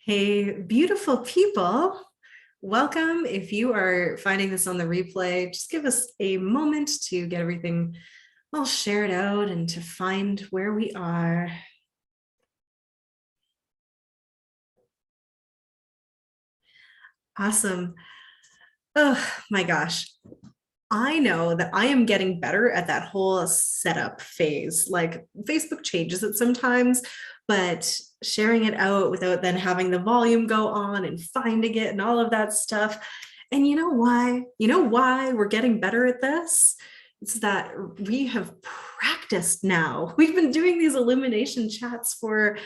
Hey, beautiful people. Welcome. If you are finding this on the replay, just give us a moment to get everything all shared out and to find where we are. Awesome. Oh my gosh. I know that I am getting better at that whole setup phase. Like Facebook changes it sometimes, but sharing it out without then having the volume go on and finding it and all of that stuff. And you know why? You know why we're getting better at this? It's that we have practiced now. We've been doing these illumination chats for,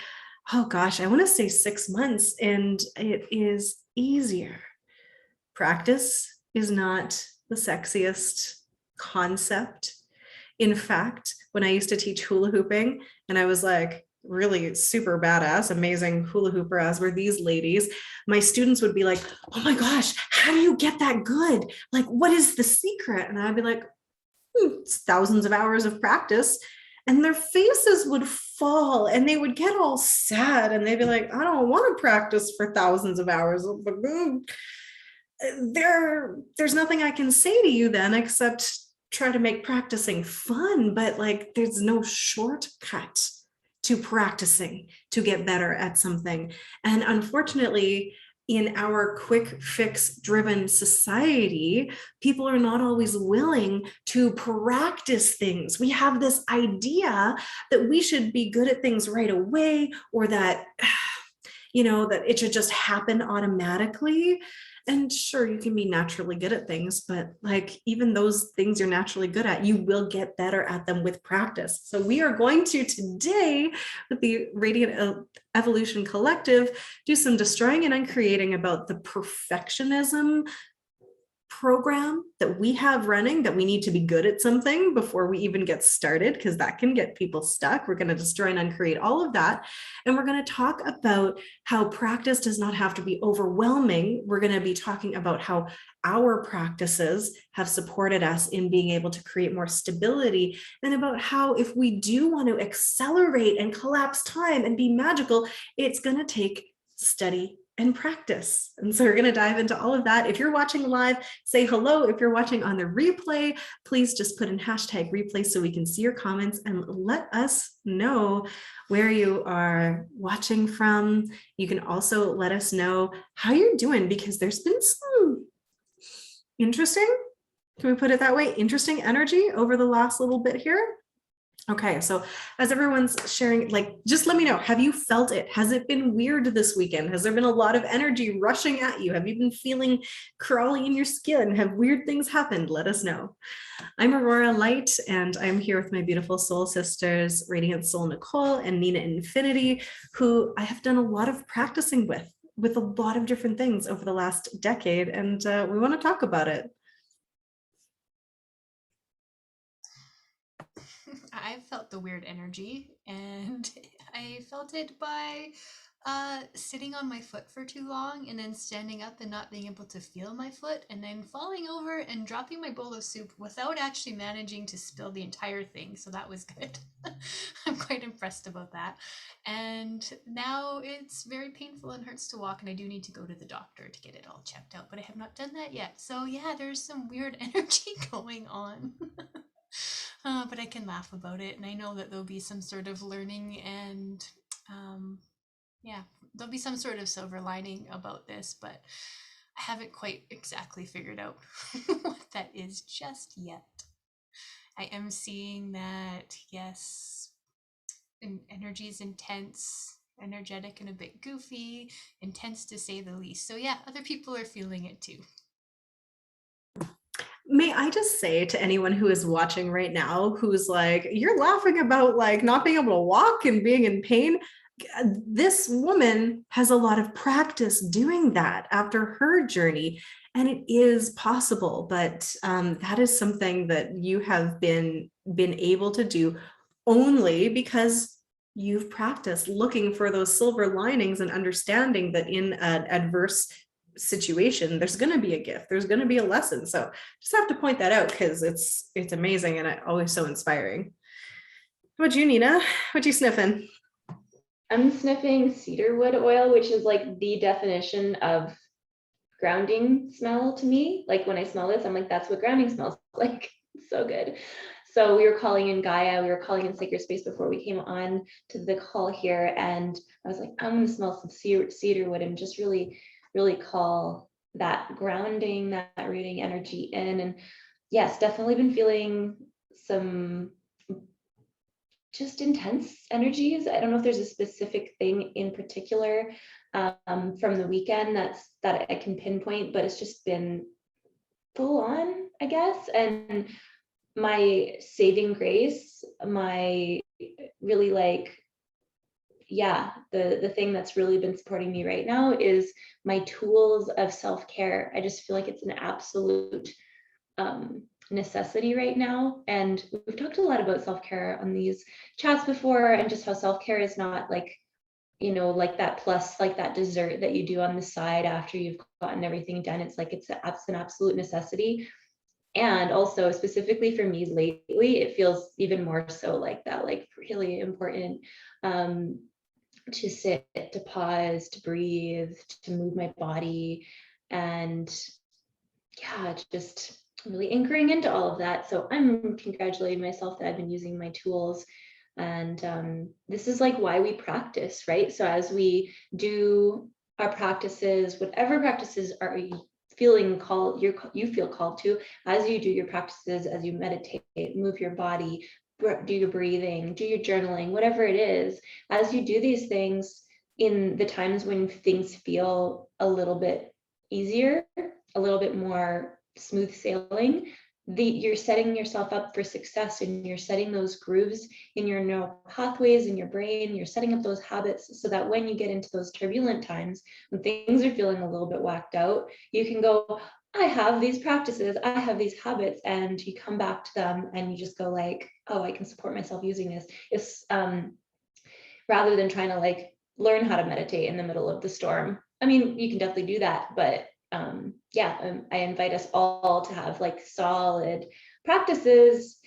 oh gosh, I want to say 6 months, and it is easier. Practice is not the sexiest concept. In fact, when I used to teach hula hooping, and I was like really super badass, amazing hula hooper, as were these ladies, my students would be like, oh my gosh, how do you get that good? Like, what is the secret? And I'd be like, it's thousands of hours of practice. And their faces would fall and they would get all sad and they'd be like, I don't want to practice for thousands of hours. There's nothing I can say to you then except try to make practicing fun, but like there's no shortcut to practicing to get better at something. And unfortunately, in our quick fix driven society, people are not always willing to practice things. We have this idea that we should be good at things right away, or that that it should just happen automatically. And sure, you can be naturally good at things, but like even those things you're naturally good at, you will get better at them with practice. So we are going to today, with the Radiant Evolution Collective, do some destroying and uncreating about the perfectionism program that we have running, that we need to be good at something before we even get started, because that can get people stuck. We're going to destroy and uncreate all of that. And we're going to talk about how practice does not have to be overwhelming. We're going to be talking about how our practices have supported us in being able to create more stability, and about how if we do want to accelerate and collapse time and be magical, it's going to take study and practice. And so we're going to dive into all of that. If you're watching live, say hello. If you're watching on the replay, please just put in hashtag replay so we can see your comments and let us know where you are watching from. You can also let us know how you're doing, because there's been some interesting, can we put it that way, interesting energy over the last little bit here. Okay, so as everyone's sharing, like, just let me know, have you felt it? Has it been weird this weekend? Has there been a lot of energy rushing at you? Have you been feeling crawly in your skin? Have weird things happened? Let us know. I'm Aurora Light, and I'm here with my beautiful soul sisters, Radiant Soul Nicole and Nina Infinity, who I have done a lot of practicing with a lot of different things over the last decade, and we want to talk about it. I felt the weird energy, and I felt it by sitting on my foot for too long and then standing up and not being able to feel my foot, and then falling over and dropping my bowl of soup without actually managing to spill the entire thing. So that was good. I'm quite impressed about that. And now it's very painful and hurts to walk, and I do need to go to the doctor to get it all checked out, but I have not done that yet. So yeah, there's some weird energy going on. But I can laugh about it, and I know that there'll be some sort of learning, and yeah, there'll be some sort of silver lining about this, but I haven't quite exactly figured out what that is just yet. I am seeing that, yes, energy is intense, energetic, and a bit goofy, intense to say the least. So yeah, other people are feeling it too. May I just say to anyone who is watching right now, who's like, you're laughing about like not being able to walk and being in pain. This woman has a lot of practice doing that after her journey, and it is possible. But that is something that you have been able to do only because you've practiced looking for those silver linings and understanding that in an adverse situation there's going to be a gift, there's going to be a lesson. So just have to point that out, because it's amazing and always so inspiring. How about you, Nina? What you sniffing? I'm sniffing cedarwood oil, which is like the definition of grounding smell to me. Like when I smell this, I'm like, that's what grounding smells like. It's so good. So we were calling in Gaia, we were calling in Sacred Space before we came on to the call here. And I was like, I'm gonna smell some cedarwood and just really, really call that grounding, that rooting energy in. And yes, definitely been feeling some just intense energies. I don't know if there's a specific thing in particular from the weekend that I can pinpoint, but it's just been full on, I guess. And my saving grace, my really like, yeah, the thing that's really been supporting me right now is my tools of self-care. I just feel like it's an absolute necessity right now. And we've talked a lot about self-care on these chats before, and just how self-care is not like, you know, like that plus like that dessert that you do on the side after you've gotten everything done. It's like it's an absolute necessity. And also specifically for me lately, it feels even more so like that, like really important to sit, to pause, to breathe, to move my body. And yeah, just really anchoring into all of that. So I'm congratulating myself that I've been using my tools. And this is like why we practice, right? So as we do our practices, whatever practices are you feeling called, you feel called to, as you do your practices, as you meditate, move your body, do your breathing, do your journaling, whatever it is, as you do these things in the times when things feel a little bit easier, a little bit more smooth sailing, you're setting yourself up for success, and you're setting those grooves in your neural pathways in your brain. You're setting up those habits so that when you get into those turbulent times, when things are feeling a little bit whacked out, you can go, I have these practices, I have these habits, and you come back to them and you just go like, oh, I can support myself using this. It's rather than trying to like learn how to meditate in the middle of the storm. I mean, you can definitely do that, but I invite us all to have like solid practices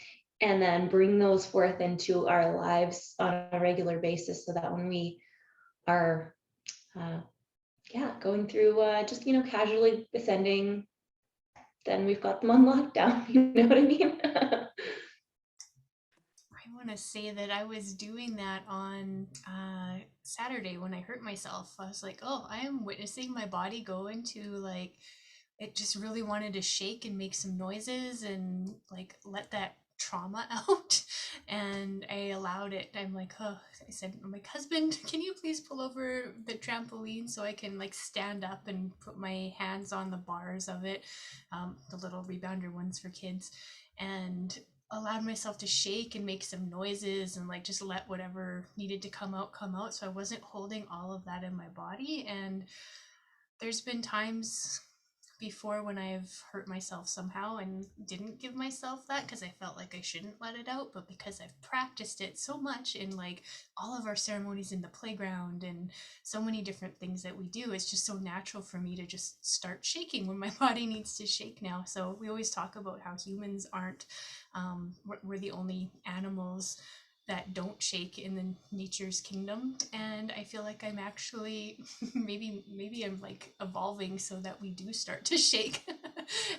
and then bring those forth into our lives on a regular basis, so that when we are going through just, you know, casually ascending, then we've got them on lockdown. You know what I mean? I want to say that I was doing that on Saturday when I hurt myself. I was like, oh, I am witnessing my body go into like, it just really wanted to shake and make some noises and like let that trauma out. And I allowed it. I'm like, oh, I said, I'm like, husband, can you please pull over the trampoline so I can like stand up and put my hands on the bars of it, the little rebounder ones for kids, and allowed myself to shake and make some noises and like just let whatever needed to come out, so I wasn't holding all of that in my body. And there's been times before when I've hurt myself somehow and didn't give myself that because I felt like I shouldn't let it out, but because I've practiced it so much in like all of our ceremonies in the playground and so many different things that we do, it's just so natural for me to just start shaking when my body needs to shake now. So we always talk about how humans aren't, we're the only animals that don't shake in the nature's kingdom, and I feel like I'm actually maybe I'm like evolving so that we do start to shake.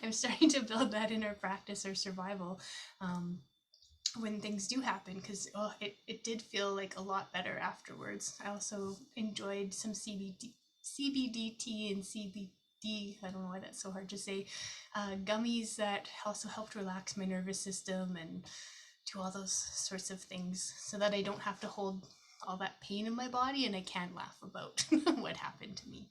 I'm starting to build that in our practice or survival, when things do happen, because it did feel like a lot better afterwards. I also enjoyed some CBDT and CBD, I don't know why that's so hard to say, gummies that also helped relax my nervous system and do all those sorts of things so that I don't have to hold all that pain in my body and I can laugh about what happened to me.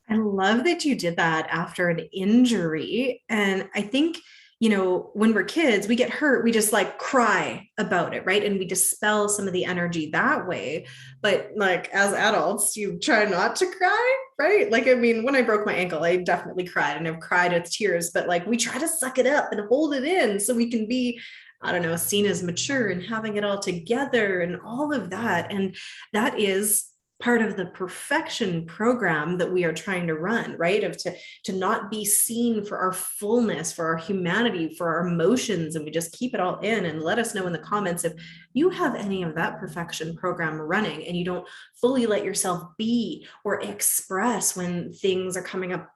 I love that you did that after an injury. And I think, you know, when we're kids, we get hurt, we just like cry about it, right? And we dispel some of the energy that way. But like as adults, you try not to cry, right? Like, I mean, when I broke my ankle, I definitely cried, and I've cried with tears, but like we try to suck it up and hold it in so we can be, I don't know, seen as mature and having it all together and all of that. And that is part of the perfection program that we are trying to run, right? Of to not be seen for our fullness, for our humanity, for our emotions, and we just keep it all in. And let us know in the comments if you have any of that perfection program running and you don't fully let yourself be or express when things are coming up,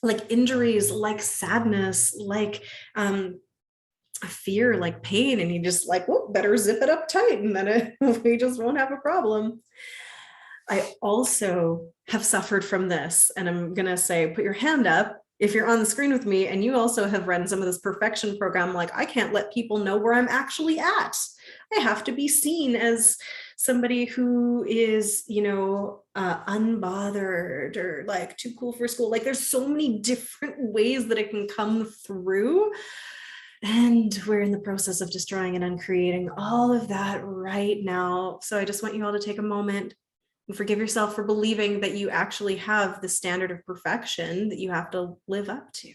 like injuries, like sadness, like fear, like pain, and you just like, well, better zip it up tight and then we just won't have a problem. I also have suffered from this, and I'm gonna say, put your hand up if you're on the screen with me and you also have run some of this perfection program. Like, I can't let people know where I'm actually at. I have to be seen as somebody who is, unbothered or like too cool for school. Like, there's so many different ways that it can come through. And we're in the process of destroying and uncreating all of that right now. So I just want you all to take a moment and forgive yourself for believing that you actually have the standard of perfection that you have to live up to.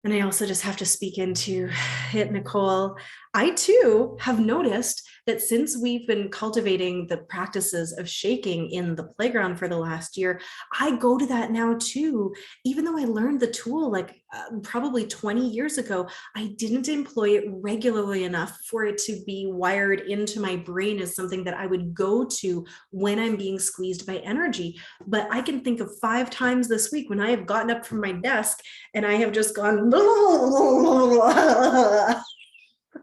And I also just have to speak into it, Nicole. I too have noticed that since we've been cultivating the practices of shaking in the playground for the last year, I go to that now too. Even though I learned the tool like probably 20 years ago, I didn't employ it regularly enough for it to be wired into my brain as something that I would go to when I'm being squeezed by energy. But I can think of 5 times this week when I have gotten up from my desk and I have just gone,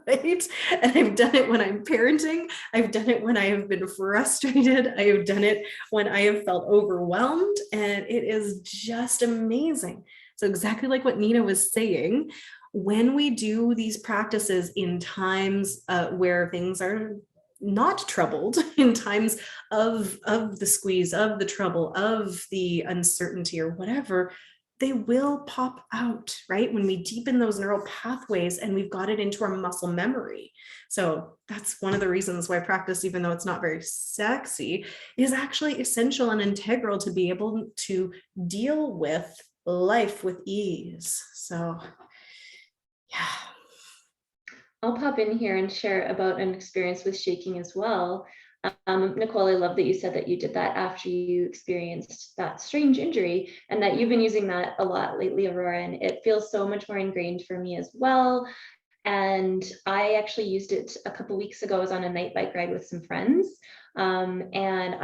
right? And I've done it when I'm parenting. I've done it when I have been frustrated. I have done it when I have felt overwhelmed. And it is just amazing. So exactly like what Nina was saying, when we do these practices in times where things are not troubled, in times of the squeeze, of the trouble, of the uncertainty or whatever, they will pop out, right? When we deepen those neural pathways and we've got it into our muscle memory. So that's one of the reasons why practice, even though it's not very sexy, is actually essential and integral to be able to deal with life with ease. So, yeah. I'll pop in here and share about an experience with shaking as well. Nicole, I love that you said that you did that after you experienced that strange injury and that you've been using that a lot lately, Aurora, and it feels so much more ingrained for me as well. And I actually used it a couple weeks ago. I was on a night bike ride with some friends, and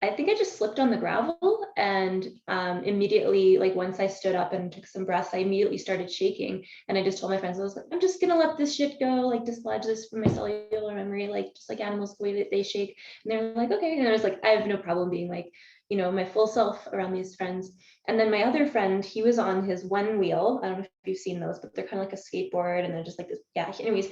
I think I just slipped on the gravel, and immediately, like once I stood up and took some breaths, I immediately started shaking. And I just told my friends, I was like, I'm just gonna let this shit go, like dislodge this from my cellular memory, like just like animals, the way that they shake. And they're like, okay. And I was like, I have no problem being like, my full self around these friends. And then my other friend, he was on his one wheel. I don't know if you've seen those, but they're kind of like a skateboard, and they're just like this. Yeah. Anyways,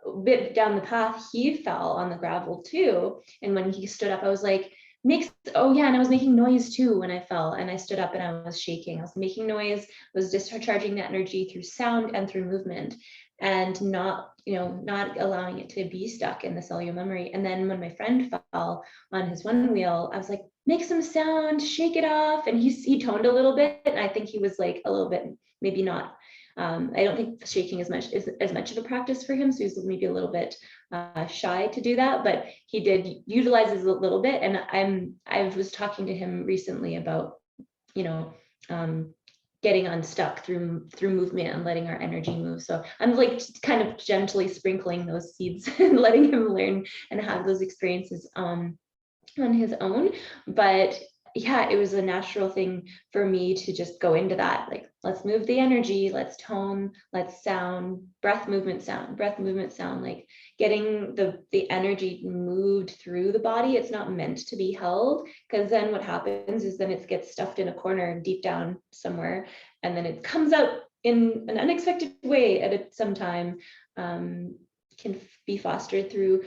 a bit down the path, he fell on the gravel too. And when he stood up, I was like, and I was making noise too when I fell, and I stood up and I was shaking. I was making noise, was discharging that energy through sound and through movement, and not allowing it to be stuck in the cellular memory. And then when my friend fell on his one wheel, I was like, make some sound, shake it off. And he toned a little bit, and I think he was like a little bit, maybe not. I don't think shaking is as much of a practice for him, so he's maybe a little bit shy to do that, but he did utilize it a little bit. And I was talking to him recently about getting unstuck through movement and letting our energy move. So I'm like kind of gently sprinkling those seeds and letting him learn and have those experiences on his own. But yeah, it was a natural thing for me to just go into that. Like, let's move the energy, let's tone, let's sound, breath, movement, sound, like getting the energy moved through the body. It's not meant to be held, because then what happens is then it gets stuffed in a corner deep down somewhere, and then it comes out in an unexpected way at some time. Can be fostered through,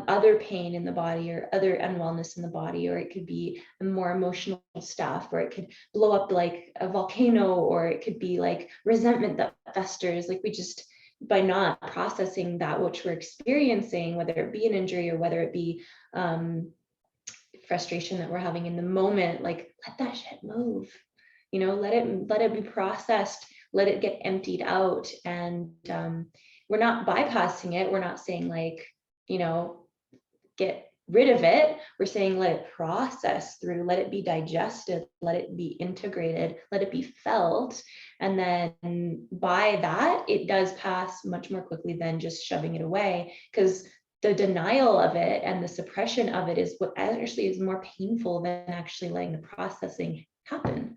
other pain in the body or other unwellness in the body, or it could be a more emotional stuff, or it could blow up like a volcano, or it could be like resentment that festers. Like, we just, by not processing that which we're experiencing, whether it be an injury or whether it be frustration that we're having in the moment, like, let that shit move, let it be processed, let it get emptied out. And we're not bypassing it. We're not saying like, get rid of it. We're saying let it process through, let it be digested, let it be integrated, let it be felt. And then by that, it does pass much more quickly than just shoving it away, because the denial of it and the suppression of it is what actually is more painful than actually letting the processing happen.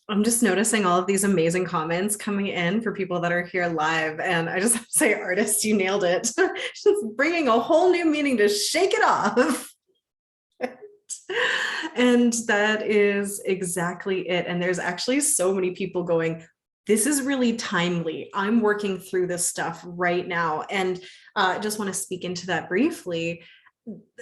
I'm just noticing all of these amazing comments coming in for people that are here live. And I just have to say, artist, you nailed it. Just bringing a whole new meaning to shake it off. And that is exactly it. And there's actually so many people going, this is really timely. I'm working through this stuff right now. And I just want to speak into that briefly.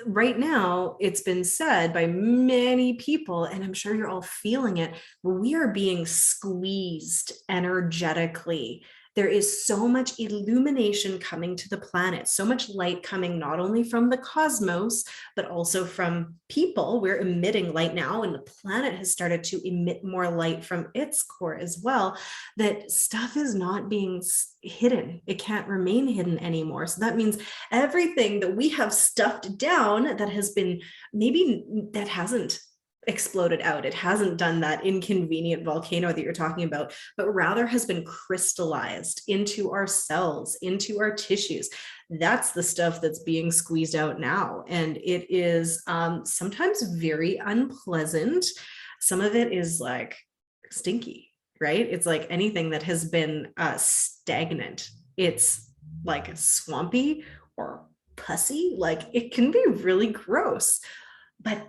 Right now, it's been said by many people, and I'm sure you're all feeling it, we are being squeezed energetically. There is so much illumination coming to the planet, so much light coming not only from the cosmos, but also from people. We're emitting light now, and the planet has started to emit more light from its core as well, that stuff is not being hidden. It can't remain hidden anymore. So that means everything that we have stuffed down that has been, maybe that hasn't exploded out, it hasn't done that inconvenient volcano that you're talking about, but rather has been crystallized into our cells, into our tissues. That's the stuff that's being squeezed out now. And it is sometimes very unpleasant. Some of it is like stinky, right? It's like anything that has been stagnant. It's like swampy or pussy, like it can be really gross. But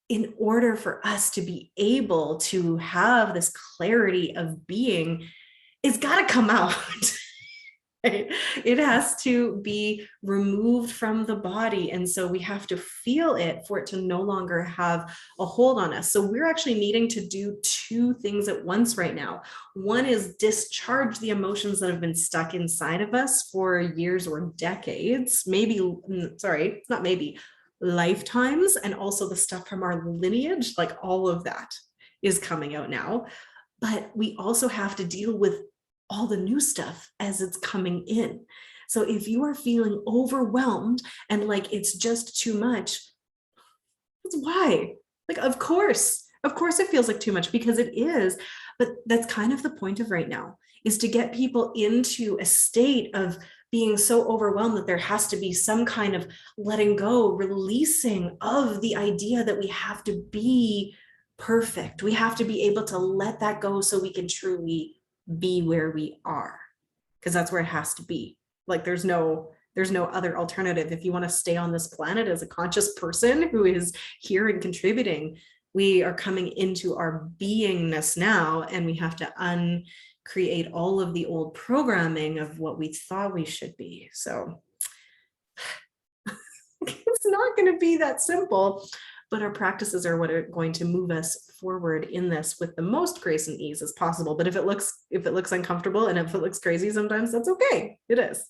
in order for us to be able to have this clarity of being, it's got to come out. It has to be removed from the body. And so we have to feel it for it to no longer have a hold on us. So we're actually needing to do two things at once right now. One is discharge the emotions that have been stuck inside of us for years or decades, lifetimes, and also the stuff from our lineage, like all of that is coming out now. But we also have to deal with all the new stuff as it's coming in. So if you are feeling overwhelmed and like it's just too much, that's why. Like, of course it feels like too much, because it is. But that's kind of the point of right now, is to get people into a state of being so overwhelmed that there has to be some kind of letting go, releasing of the idea that we have to be perfect. We have to be able to let that go so we can truly be where we are, because that's where it has to be. Like there's no other alternative. If you want to stay on this planet as a conscious person who is here and contributing, we are coming into our beingness now, and we have to uncreate all of the old programming of what we thought we should be. So it's not going to be that simple, but our practices are what are going to move us forward in this with the most grace and ease as possible. But if it looks uncomfortable and if it looks crazy sometimes, that's okay. It is.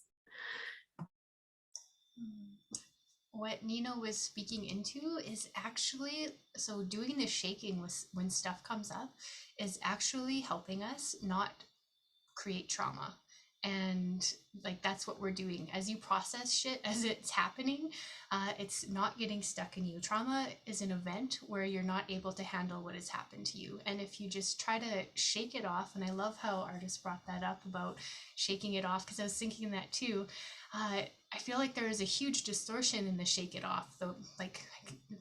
What Nina was speaking into is actually, so doing the shaking when stuff comes up is actually helping us not create trauma. And like that's what we're doing as you process shit as it's happening. It's not getting stuck in you. Trauma is an event where you're not able to handle what has happened to you, and if you just try to shake it off, and I love how artists brought that up about shaking it off, because I was thinking that too. I feel like there is a huge distortion in the shake it off. The like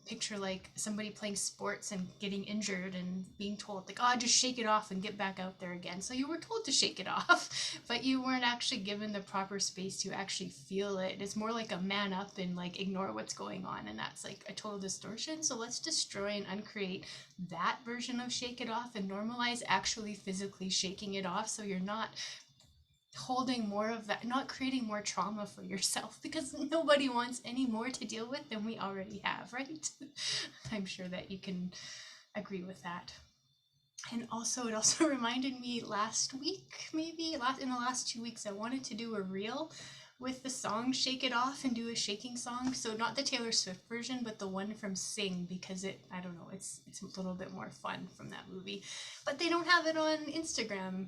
picture like somebody playing sports and getting injured and being told like, oh, just shake it off and get back out there again. So you were told to shake it off, but you weren't actually given the proper space to actually feel it. It's more like a man up and like ignore what's going on, and that's like a total distortion. So let's destroy and uncreate that version of shake it off and normalize actually physically shaking it off, so you're not holding more of that, not creating more trauma for yourself, because nobody wants any more to deal with than we already have, right? I'm sure that you can agree with that. And also, it also reminded me last week, in the last 2 weeks, I wanted to do a reel with the song Shake It Off and do a shaking song. So not the Taylor Swift version, but the one from Sing, because I don't know, it's a little bit more fun from that movie. But they don't have it on Instagram.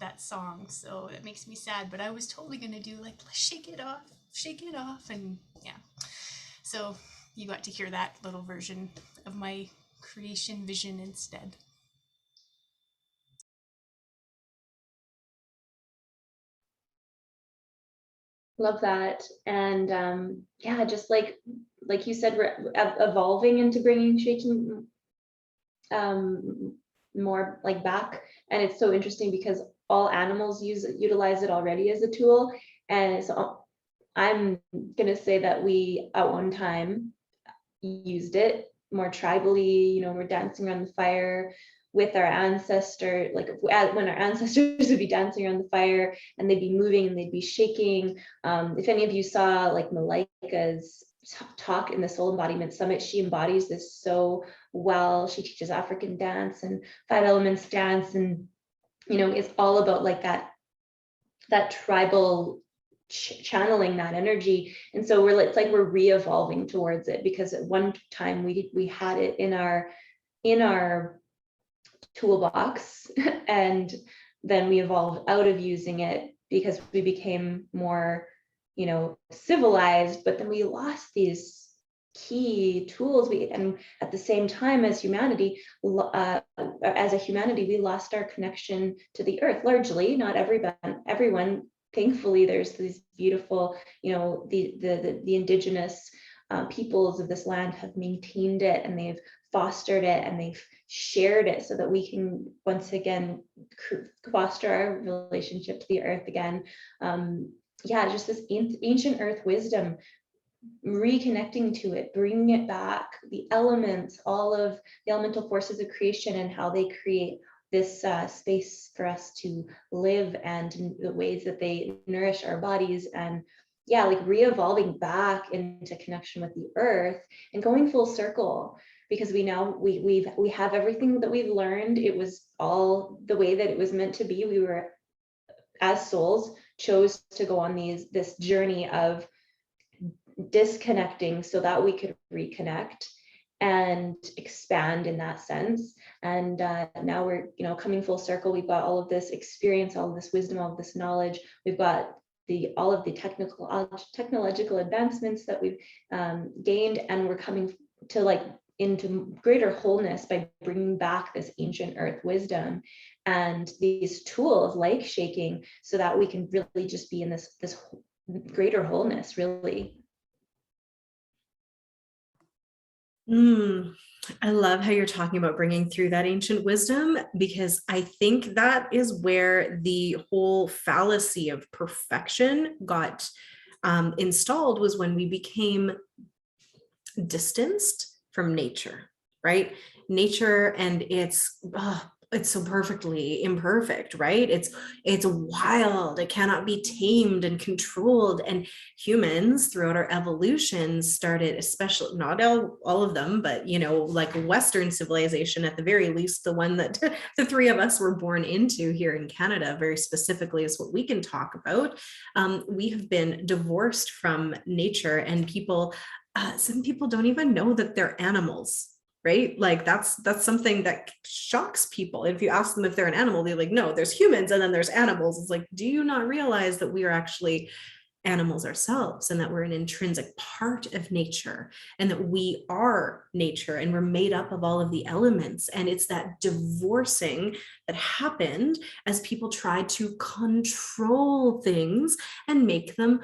that song, so it makes me sad. But I was totally gonna do like shake it off, and yeah. So you got to hear that little version of my creation vision instead. Love that. And yeah, just like you said, we're evolving into bringing shaking more like back. And it's so interesting because all animals utilize it already as a tool. And so I'm gonna say that we at one time used it more tribally. We're dancing around the fire with our ancestor, like when our ancestors would be dancing around the fire and they'd be moving and they'd be shaking. If any of you saw like Malika's talk in the Soul Embodiment Summit, she embodies this so well. She teaches African dance and 5 elements dance, and it's all about like that tribal channeling that energy. And so it's like we're re-evolving towards it, because at one time we had it in our toolbox and then we evolved out of using it because we became more civilized, but then we lost these key tools. And at the same time, as a humanity, we lost our connection to the earth. Largely, not everyone. Thankfully, there's these beautiful, the indigenous peoples of this land have maintained it, and they've fostered it, and they've shared it so that we can once again foster our relationship to the earth again. Yeah, just this ancient earth wisdom, reconnecting to it, bringing it back, the elements, all of the elemental forces of creation and how they create this space for us to live, and the ways that they nourish our bodies. And yeah, like re-evolving back into connection with the earth and going full circle, because we have everything that we've learned. It was all the way that it was meant to be. We were, as souls, chose to go on this journey of disconnecting so that we could reconnect and expand in that sense. And now we're coming full circle. We've got all of this experience, all of this wisdom, all of this knowledge. We've got all of the technological advancements that we've gained, and we're coming to into greater wholeness by bringing back this ancient earth wisdom and these tools like shaking, so that we can really just be in this greater wholeness, really. I love how you're talking about bringing through that ancient wisdom, because I think that is where the whole fallacy of perfection got installed, was when we became distanced from nature, right? Nature and it's so perfectly imperfect, right? It's wild. It cannot be tamed and controlled. And humans throughout our evolution started, especially not all of them, but like Western civilization, at the very least, the one that the three of us were born into here in Canada, very specifically, is what we can talk about. We have been divorced from nature, and some people don't even know that they're animals, right? Like that's something that shocks people. If you ask them if they're an animal, they're like, no, there's humans and then there's animals. It's like, do you not realize that we are actually animals ourselves, and that we're an intrinsic part of nature, and that we are nature, and we're made up of all of the elements? And it's that divorcing that happened as people tried to control things and make them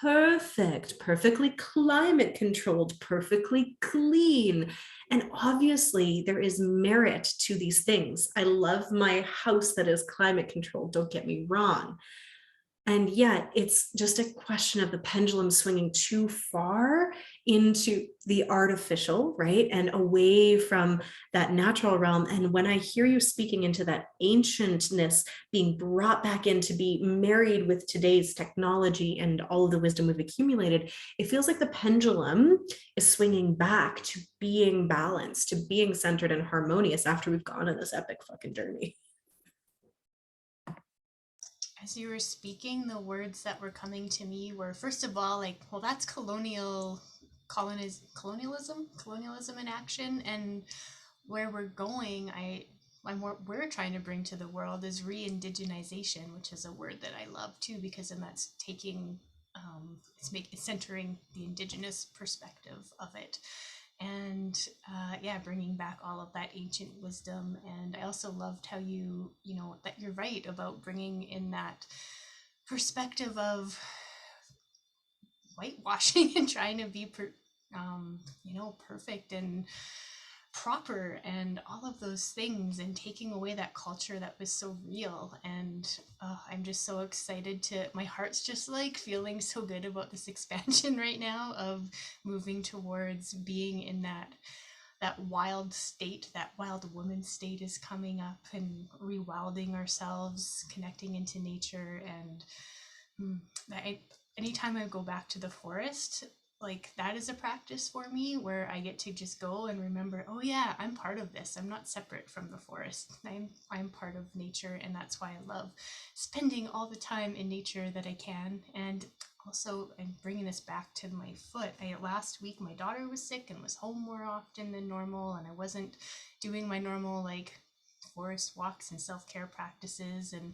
perfectly climate controlled, perfectly clean. And obviously there is merit to these things. I love my house that is climate controlled, don't get me wrong. And yet it's just a question of the pendulum swinging too far into the artificial, right? And away from that natural realm. And when I hear you speaking into that ancientness being brought back in to be married with today's technology and all of the wisdom we've accumulated, it feels like the pendulum is swinging back to being balanced, to being centered and harmonious after we've gone on this epic fucking journey. As you were speaking, the words that were coming to me were, first of all, like, well, that's colonialism in action. And where we're going, we're trying to bring to the world is re-indigenization, which is a word that I love too, because then that's taking it's centering the indigenous perspective of it, and yeah, bringing back all of that ancient wisdom. And I also loved how you know that you're right about bringing in that perspective of whitewashing and trying to be you know, perfect and proper and all of those things, and taking away that culture that was so real. And I'm just so excited to, my heart's just like feeling so good about this expansion right now of moving towards being in that wild state. That wild woman state is coming up, and rewilding ourselves, connecting into nature. And anytime I go back to the forest, like that is a practice for me where I get to just go and remember, oh yeah, I'm part of this. I'm not separate from the forest. I'm part of nature, and that's why I love spending all the time in nature that I can. And also, I'm bringing this back to my foot. Last week my daughter was sick and was home more often than normal, and I wasn't doing my normal like forest walks and self-care practices. And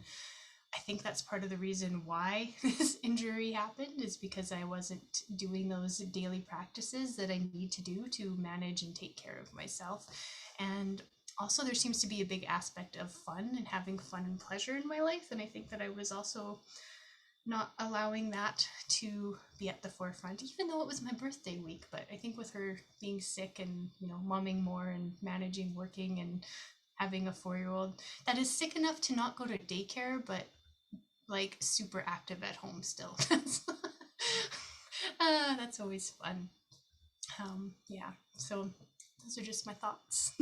I think that's part of the reason why this injury happened, is because I wasn't doing those daily practices that I need to do to manage and take care of myself. And also, there seems to be a big aspect of fun and having fun and pleasure in my life. And I think that I was also not allowing that to be at the forefront, even though it was my birthday week. But I think with her being sick and, you know, momming more and managing working and having a 4-year-old that is sick enough to not go to daycare, but like super active at home still. That's always fun. Yeah, so those are just my thoughts.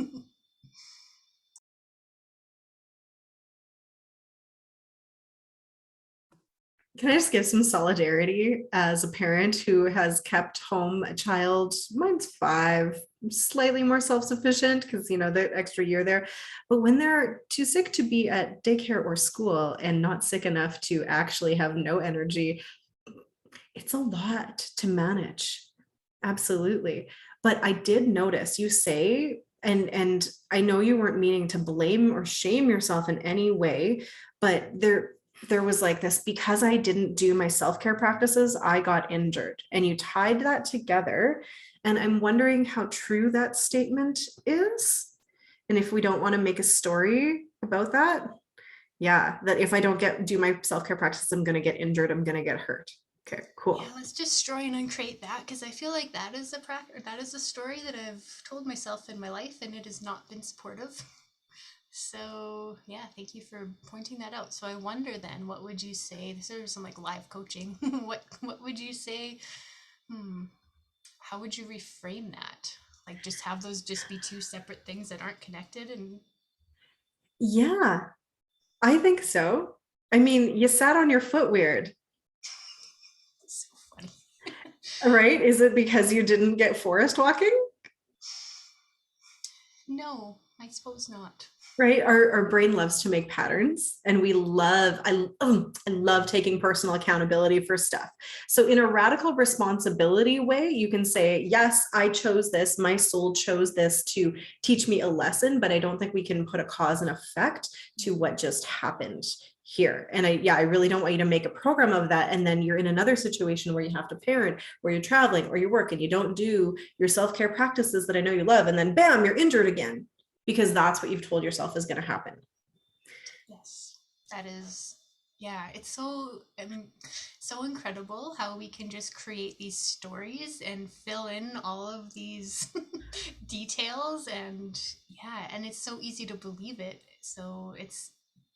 Can I just give some solidarity as a parent who has kept home a child? Mine's 5, slightly more self-sufficient because, you know, the extra year there. But when they're too sick to be at daycare or school and not sick enough to actually have no energy, it's a lot to manage. Absolutely. But I did notice you say, and I know you weren't meaning to blame or shame yourself in any way, but there was like this, because I didn't do my self-care practices, I got injured. And you tied that together. And I'm wondering how true that statement is. And if we don't want to make a story about that, yeah, that if I don't do my self-care practices, I'm going to get injured, I'm going to get hurt. Okay, cool. Yeah, let's destroy and uncreate that, because I feel like that is a story that I've told myself in my life, and it has not been supportive. So yeah, thank you for pointing that out. So I wonder then, what would you say? This is some like live coaching. What would you say? How would you reframe that? Like just have those just be two separate things that aren't connected. And Yeah, I think so. I mean, you sat on your foot weird, it's so funny. right? Is it because you didn't get forest walking? No, I suppose not. Right? Our brain loves to make patterns, and I love taking personal accountability for stuff. So in a radical responsibility way, you can say, yes, I chose this, my soul chose this to teach me a lesson, but I don't think we can put a cause and effect to what just happened here. And I really don't want you to make a program of that, and then you're in another situation where you have to parent, or you're traveling, or you work, and you don't do your self-care practices that I know you love, and then bam, you're injured again, because that's what you've told yourself is going to happen. Yes, that is, yeah, it's so, I mean, so incredible how we can just create these stories and fill in all of these details. And yeah, and it's so easy to believe it. So it's,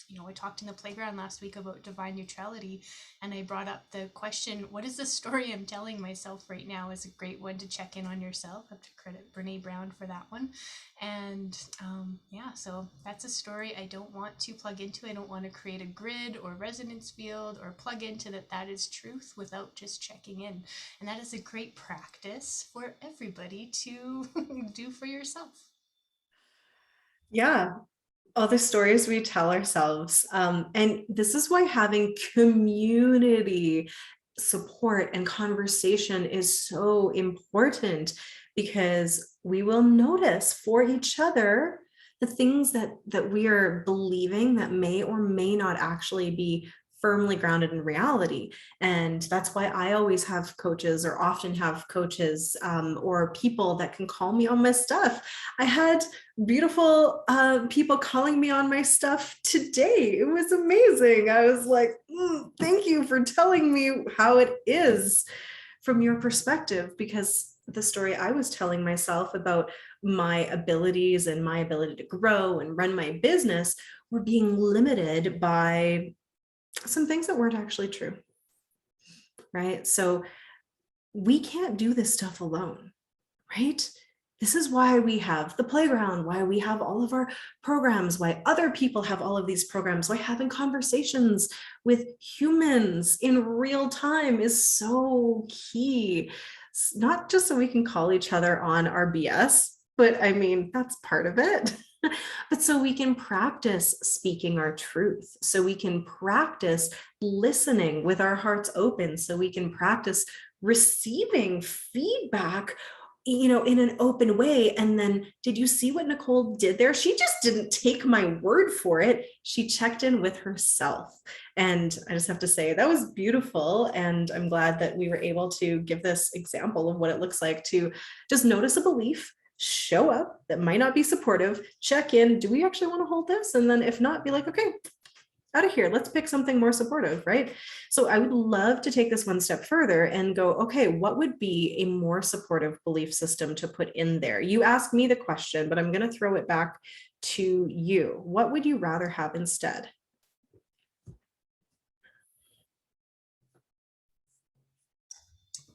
you know, I talked in the playground last week about divine neutrality, and I brought up the question, what is the story I'm telling myself right now, is a great one to check in on yourself. I have to credit Brene Brown for that one. And yeah, so that's a story I don't want to plug into. I don't want to create a grid or resonance field or plug into that is truth without just checking in. And that is a great practice for everybody to do for yourself. Yeah, all the stories we tell ourselves. And this is why having community support and conversation is so important, because we will notice for each other the things that we are believing that may or may not actually be firmly grounded in reality. And that's why I always have coaches, or often have coaches, or people that can call me on my stuff. I had beautiful people calling me on my stuff today. It was amazing. I was like, thank you for telling me how it is from your perspective, because the story I was telling myself about my abilities and my ability to grow and run my business were being limited by some things that weren't actually true. Right? So we can't do this stuff alone, right? This is why we have the playground, why we have all of our programs, why other people have all of these programs, why having conversations with humans in real time is so key. Not just so we can call each other on our BS, but I mean, that's part of it. But so we can practice speaking our truth, so we can practice listening with our hearts open, so we can practice receiving feedback, in an open way. And then, did you see what Nicole did there? She just didn't take my word for it. She checked in with herself. And I just have to say that was beautiful. And I'm glad that we were able to give this example of what it looks like to just notice a belief, show up that might not be supportive, check in, do we actually want to hold this? And then if not, be like, okay, out of here, let's pick something more supportive, right? So I would love to take this one step further and go, okay, what would be a more supportive belief system to put in there? You asked me the question, but I'm going to throw it back to you. What would you rather have instead?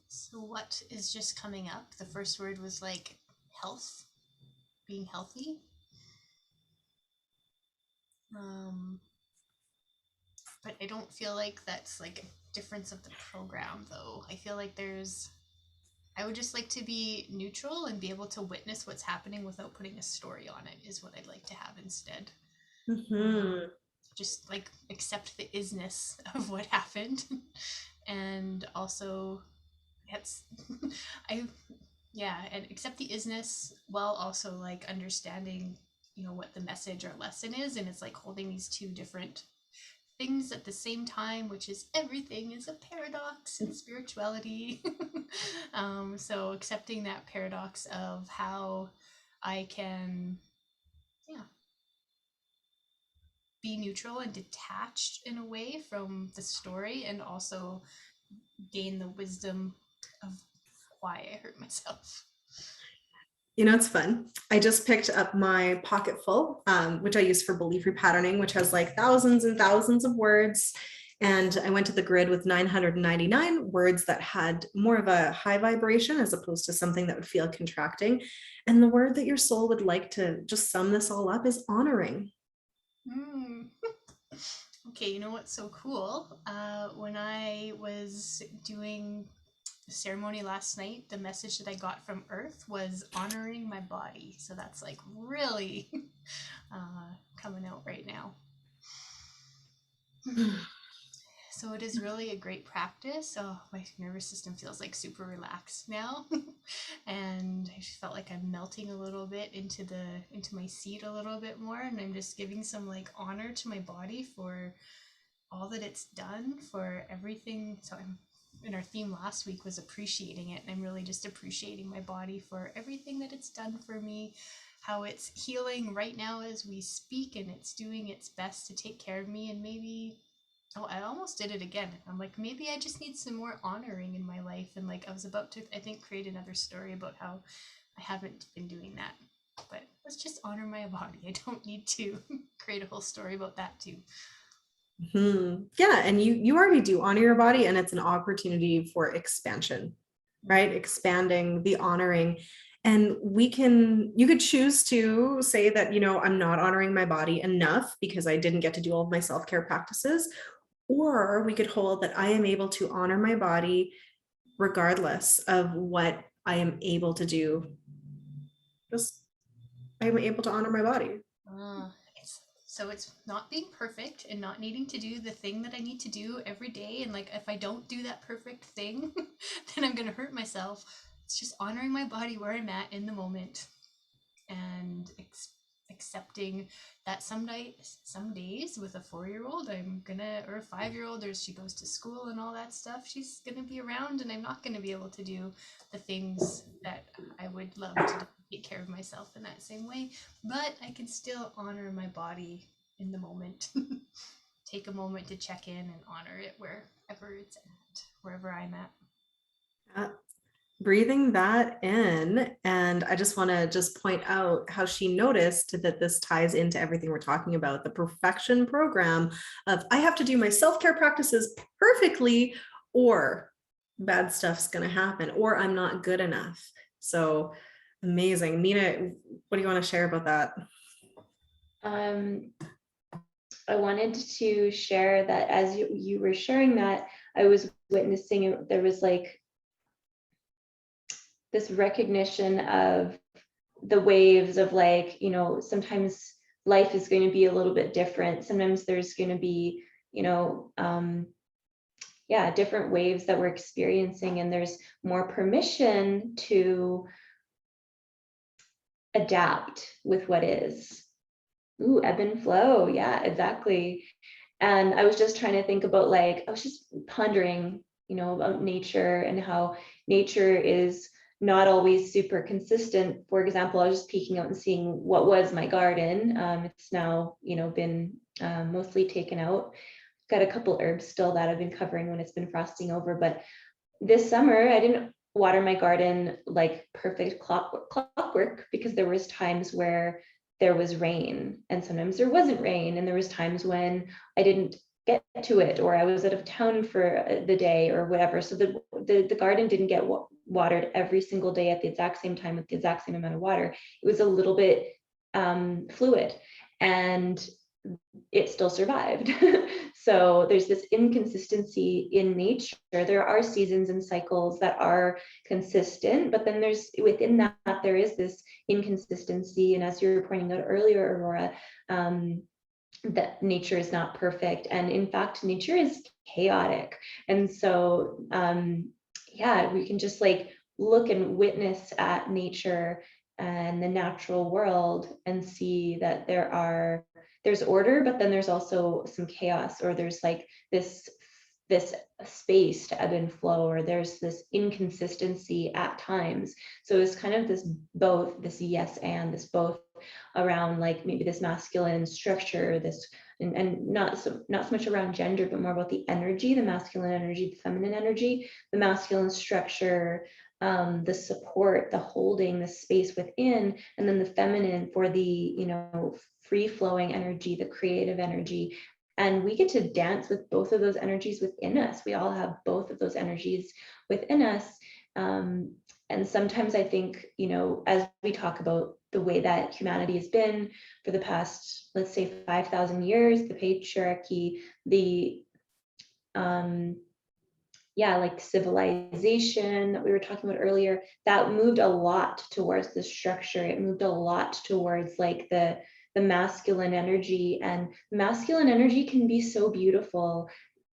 So what is just coming up? The first word was like health, being healthy. But I don't feel like that's like a difference of the program though. I feel like I would just like to be neutral and be able to witness what's happening without putting a story on it is what I'd like to have instead. Just like accept the isness of what happened. And also it's and accept the isness while also like understanding, what the message or lesson is. And it's like holding these two different things at the same time, which is everything is a paradox in spirituality. So accepting that paradox of how I can be neutral and detached in a way from the story, and also gain the wisdom of why I hurt myself. It's fun. I just picked up my pocket full, which I use for belief repatterning, which has like thousands and thousands of words. And I went to the grid with 999 words that had more of a high vibration as opposed to something that would feel contracting. And the word that your soul would like to just sum this all up is honoring. Okay, you know what's so cool? When I was doing the ceremony last night, the message that I got from Earth was honoring my body. So that's like really coming out right now. So it is really a great practice. Oh, my nervous system feels like super relaxed now. And I just felt like I'm melting a little bit into my seat a little bit more, and I'm just giving some like honor to my body for all that it's done, for everything. So our theme last week was appreciating it, and I'm really just appreciating my body for everything that it's done for me, how it's healing right now as we speak, and it's doing its best to take care of me. And maybe I almost did it again. I'm like, maybe I just need some more honoring in my life. And like I was about to, I think, create another story about how I haven't been doing that. But let's just honor my body. I don't need to create a whole story about that too. Yeah, and you already do honor your body, and it's an opportunity for expansion, right? Expanding the honoring. And you could choose to say that, I'm not honoring my body enough because I didn't get to do all of my self-care practices. Or we could hold that I am able to honor my body regardless of what I am able to do. Just, I am able to honor my body. So it's not being perfect and not needing to do the thing that I need to do every day. And like, if I don't do that perfect thing, then I'm going to hurt myself. It's just honoring my body where I'm at in the moment and accepting that some days with a 4-year-old, or a 5-year-old, or she goes to school and all that stuff, she's gonna be around and I'm not gonna be able to do the things that I would love to do, take care of myself in that same way. But I can still honor my body in the moment. Take a moment to check in and honor it wherever it's at, wherever I'm at. Breathing that in. And I just want to just point out how she noticed that this ties into everything we're talking about, the perfection program of I have to do my self-care practices perfectly or bad stuff's going to happen or I'm not good enough. So amazing. Nina, what do you want to share about that? I wanted to share that as you were sharing that, I was witnessing, there was like this recognition of the waves of like, you know, sometimes life is going to be a little bit different. Sometimes there's going to be, you know, different waves that we're experiencing, and there's more permission to adapt with what is. Ooh, ebb and flow. Yeah, exactly. And I was just trying to think about, like, I was just pondering, you know, about nature and how nature is not always super consistent. For example, I was just peeking out and seeing what was my garden. It's now, you know, been mostly taken out. Got a couple herbs still that I've been covering when it's been frosting over. But this summer, I didn't water my garden like perfect clockwork because there was times where there was rain and sometimes there wasn't rain, and there was times when I didn't get to it or I was out of town for the day or whatever. So the garden didn't get watered every single day at the exact same time with the exact same amount of water. It was a little bit fluid, and it still survived. So there's this inconsistency in nature. There are seasons and cycles that are consistent, but then there's within that there is this inconsistency. And as you were pointing out earlier, Aurora, that nature is not perfect, and in fact nature is chaotic. And so we can just like look and witness at nature and the natural world and see that there's order, but then there's also some chaos, or there's like this space to ebb and flow, or there's this inconsistency at times. So it's kind of this both, this yes and this both around like maybe this masculine structure, this and not so much around gender, but more about the energy, the masculine energy, the feminine energy, the masculine structure, the support, the holding, the space within, and then the feminine for the, you know, free flowing energy, the creative energy. And we get to dance with both of those energies within us. We all have both of those energies within us. And sometimes I think, you know, as we talk about the way that humanity has been for the past, let's say 5,000 years, the patriarchy, the like civilization that we were talking about earlier, that moved a lot towards the structure. It moved a lot towards like the masculine energy, and masculine energy can be so beautiful.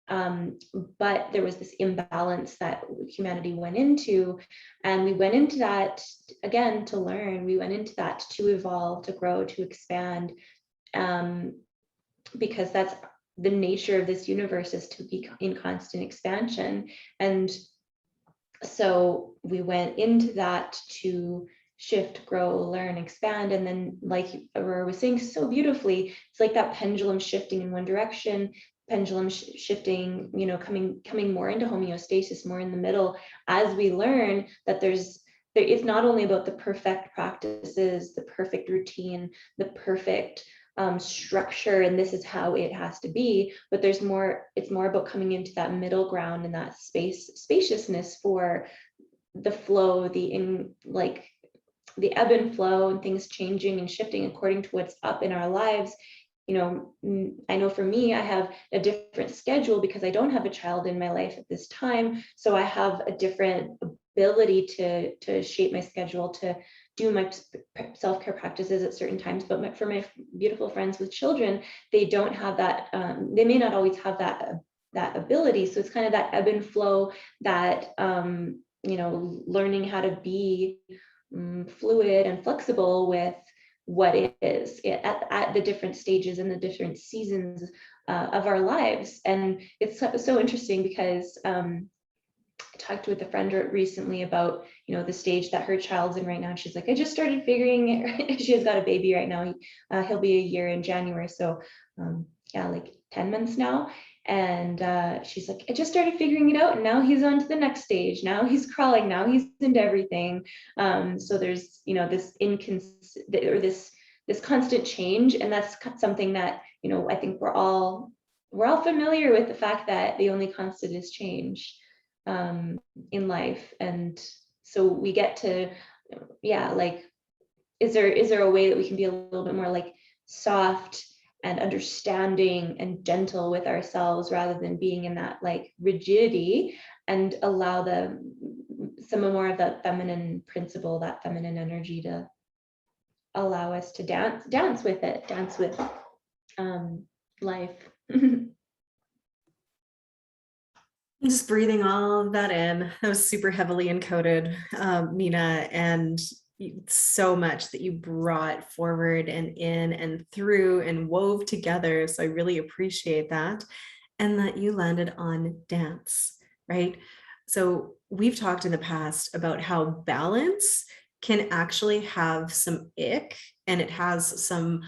But there was this imbalance that humanity went into, and we went into that again to learn. We went into that to evolve, to grow, to expand, because that's the nature of this universe, is to be in constant expansion. And so we went into that to shift, grow, learn, expand. And then, like Aurora was saying so beautifully, it's like that pendulum shifting in one direction, pendulum shifting, you know, coming more into homeostasis, more in the middle, as we learn that it's not only about the perfect practices, the perfect routine, the perfect structure, and this is how it has to be, but it's more about coming into that middle ground and that spaciousness for the flow, the ebb and flow, and things changing and shifting according to what's up in our lives. You know, I know for me, I have a different schedule because I don't have a child in my life at this time. So I have a different ability to shape my schedule, to do my self-care practices at certain times. But for my beautiful friends with children, they don't have that. They may not always have that ability. So it's kind of that ebb and flow, that you know, learning how to be fluid and flexible with what is at the different stages and the different seasons of our lives. And it's so interesting because I talked with a friend recently about, the stage that her child's in right now. And she's like, I just started figuring it. She has got a baby right now. He'll be a year in January. So yeah, like 10 months now. And she's like, I just started figuring it out. And now he's on to the next stage. Now he's crawling. Now he's into everything. So there's, this constant change. And that's something that, I think we're all familiar with, the fact that the only constant is change in life. And so we get to, like, is there a way that we can be a little bit more like soft and understanding and gentle with ourselves, rather than being in that like rigidity, and allow some more of that feminine principle, that feminine energy, to allow us to dance with life. I'm just breathing all of that in. That was super heavily encoded, Nina, and so much that you brought forward and in and through and wove together. So I really appreciate that. And that you landed on dance, right? So we've talked in the past about how balance can actually have some ick, and it has some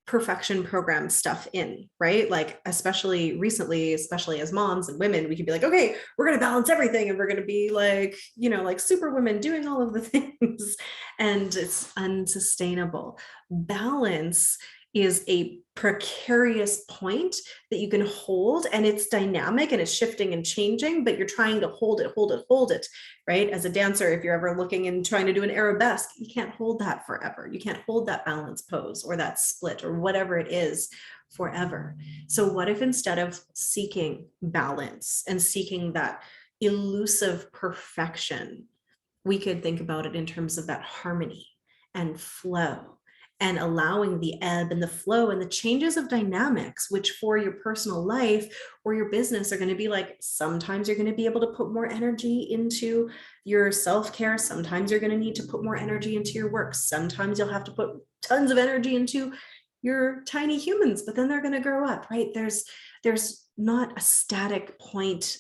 perfection program stuff in, right? Like, especially recently, especially as moms and women, we could be like, okay, we're going to balance everything, and we're going to be like, like super women doing all of the things, and it's unsustainable. Balance is a precarious point that you can hold, and it's dynamic and it's shifting and changing, but you're trying to hold it, right? As a dancer, if you're ever looking and trying to do an arabesque, you can't hold that forever. You can't hold that balance pose or that split or whatever it is forever. So what if, instead of seeking balance and seeking that elusive perfection, we could think about it in terms of that harmony and flow, and allowing the ebb and the flow and the changes of dynamics, which for your personal life or your business are going to be like, sometimes you're going to be able to put more energy into your self-care. Sometimes you're going to need to put more energy into your work. Sometimes you'll have to put tons of energy into your tiny humans, but then they're going to grow up, right? There's not a static point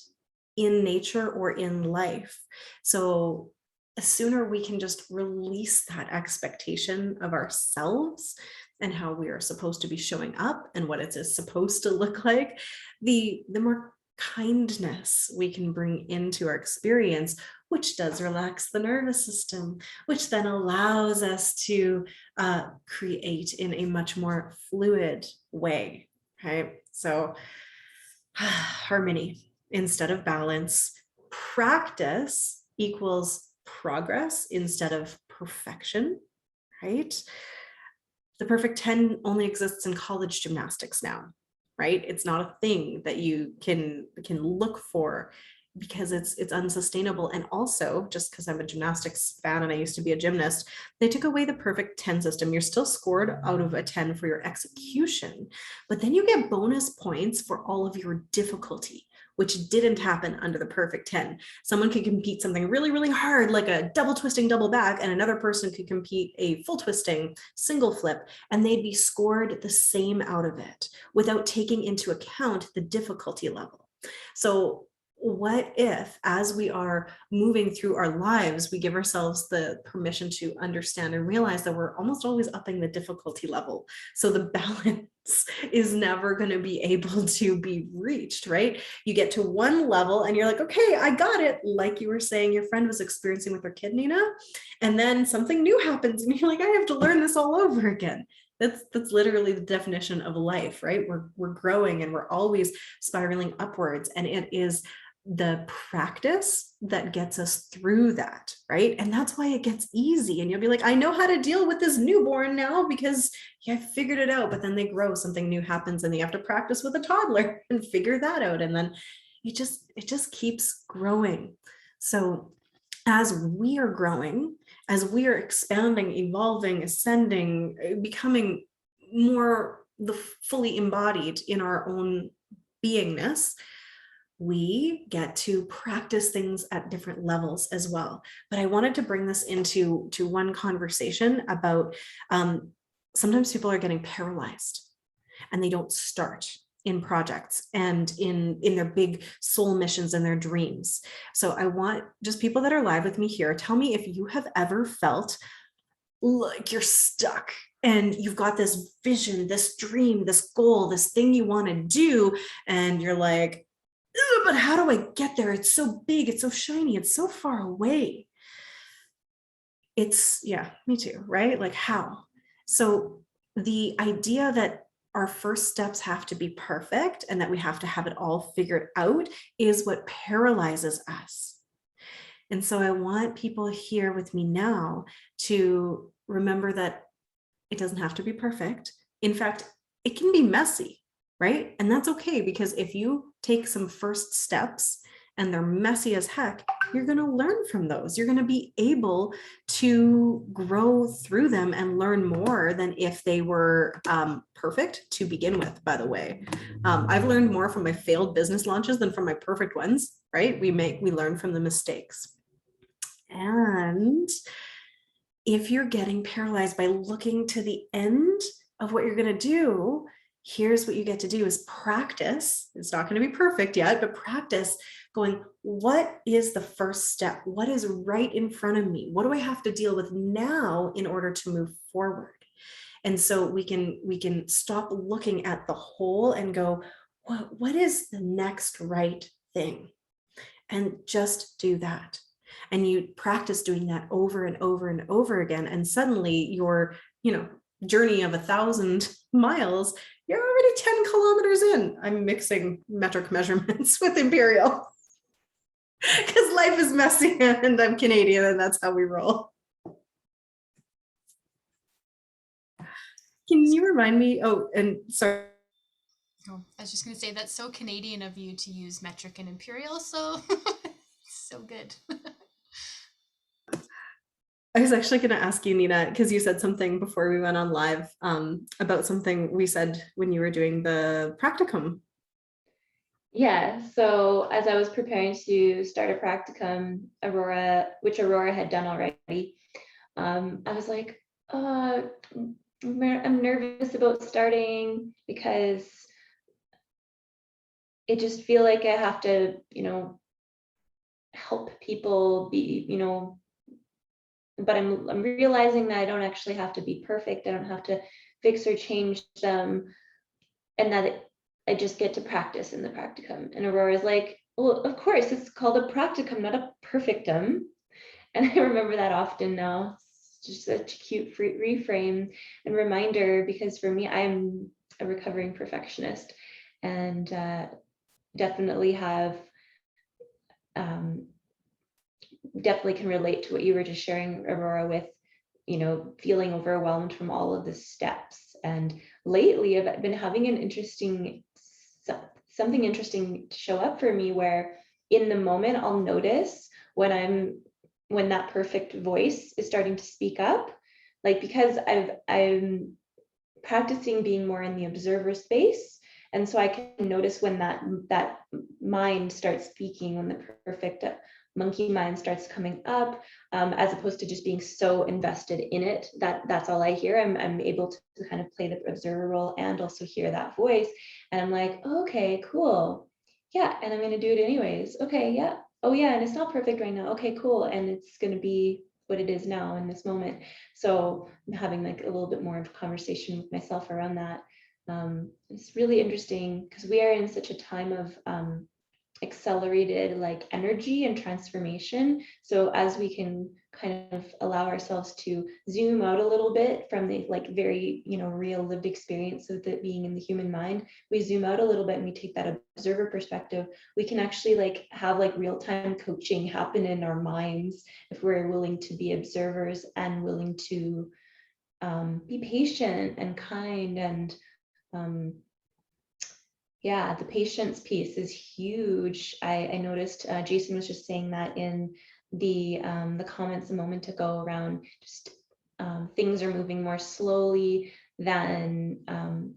in nature or in life. So the sooner we can just release that expectation of ourselves and how we are supposed to be showing up and what it is supposed to look like, the more kindness we can bring into our experience, which does relax the nervous system, which then allows us to create in a much more fluid way, right? So harmony instead of balance, practice equals progress instead of perfection, right? The perfect 10 only exists in college gymnastics now, right? It's not a thing that you can look for, because it's unsustainable. And also, just because I'm a gymnastics fan and I used to be a gymnast, they took away the perfect 10 system. You're still scored out of a 10 for your execution, but then you get bonus points for all of your difficulty, which didn't happen under the perfect 10. Someone could compete something really, really hard, like a double twisting double back, and another person could compete a full twisting single flip, and they'd be scored the same out of it without taking into account the difficulty level. So what if, as we are moving through our lives, we give ourselves the permission to understand and realize that we're almost always upping the difficulty level. So the balance is never going to be able to be reached, right? You get to one level and you're like, okay, I got it. Like you were saying, your friend was experiencing with her kid, Nina, and then something new happens and you're like, I have to learn this all over again. That's literally the definition of life, right? We're growing and we're always spiraling upwards, and it is the practice that gets us through that, right? And that's why it gets easy. And you'll be like, I know how to deal with this newborn now because I figured it out. But then they grow, something new happens, and they have to practice with a toddler and figure that out. And then it just keeps growing. So as we are growing, as we are expanding, evolving, ascending, becoming more fully embodied in our own beingness, we get to practice things at different levels as well. But I wanted to bring this into one conversation about sometimes people are getting paralyzed and they don't start in projects and in their big soul missions and their dreams. So I want just people that are live with me here, tell me if you have ever felt like you're stuck and you've got this vision, this dream, this goal, this thing you want to do, and you're like, but how do I get there? It's so big, it's so shiny, it's so far away. It's, yeah, me too, right? Like, how? So the idea that our first steps have to be perfect and that we have to have it all figured out is what paralyzes us. And so I want people here with me now to remember that it doesn't have to be perfect. In fact, it can be messy, right? And that's okay, because if you take some first steps and they're messy as heck, you're going to learn from those. You're going to be able to grow through them and learn more than if they were perfect to begin with, by the way. I've learned more from my failed business launches than from my perfect ones, right? We learn from the mistakes. And if you're getting paralyzed by looking to the end of what you're going to do, here's what you get to do is practice. It's not going to be perfect yet, but practice going, what is the first step? What is right in front of me? What do I have to deal with now in order to move forward? And so we can stop looking at the whole and go, what is the next right thing? And just do that. And you practice doing that over and over and over again. And suddenly your, journey of 1,000 miles, you're already 10 kilometers in. I'm mixing metric measurements with imperial because life is messy and I'm Canadian and that's how we roll. Can you remind me? Oh, and sorry. Oh, I was just going to say, that's so Canadian of you to use metric and imperial. So so good. I was actually going to ask you, Nina, because you said something before we went on live about something we said when you were doing the practicum. Yeah, so as I was preparing to start a practicum, which Aurora had done already, I was like, I'm nervous about starting because it just feel like I have to, help people be, but I'm realizing that I don't actually have to be perfect. I don't have to fix or change them, and that I just get to practice in the practicum. And Aurora's like, well, of course, it's called a practicum, not a perfectum. And I remember that often now. It's just such a cute reframe and reminder, because for me, I'm a recovering perfectionist and definitely have definitely can relate to what you were just sharing, Aurora, with feeling overwhelmed from all of the steps. And lately I've been having something interesting to show up for me, where in the moment I'll notice when that perfect voice is starting to speak up, like, because I'm practicing being more in the observer space. And so I can notice when that mind starts speaking, when the perfect monkey mind starts coming up, as opposed to just being so invested in it that's all I hear. I'm able to kind of play the observer role and also hear that voice. And I'm like, okay, cool. Yeah, and I'm going to do it anyways. Okay, yeah. Oh yeah, and it's not perfect right now. Okay, cool. And it's going to be what it is now in this moment. So I'm having like a little bit more of a conversation with myself around that. It's really interesting because we are in such a time of accelerated like energy and transformation. So as we can kind of allow ourselves to zoom out a little bit from the like very real lived experience of the being in the human mind, we zoom out a little bit and we take that observer perspective, we can actually like have like real-time coaching happen in our minds if we're willing to be observers and willing to be patient and kind. And yeah, the patience piece is huge. I noticed Jason was just saying that in the comments a moment ago around just things are moving more slowly than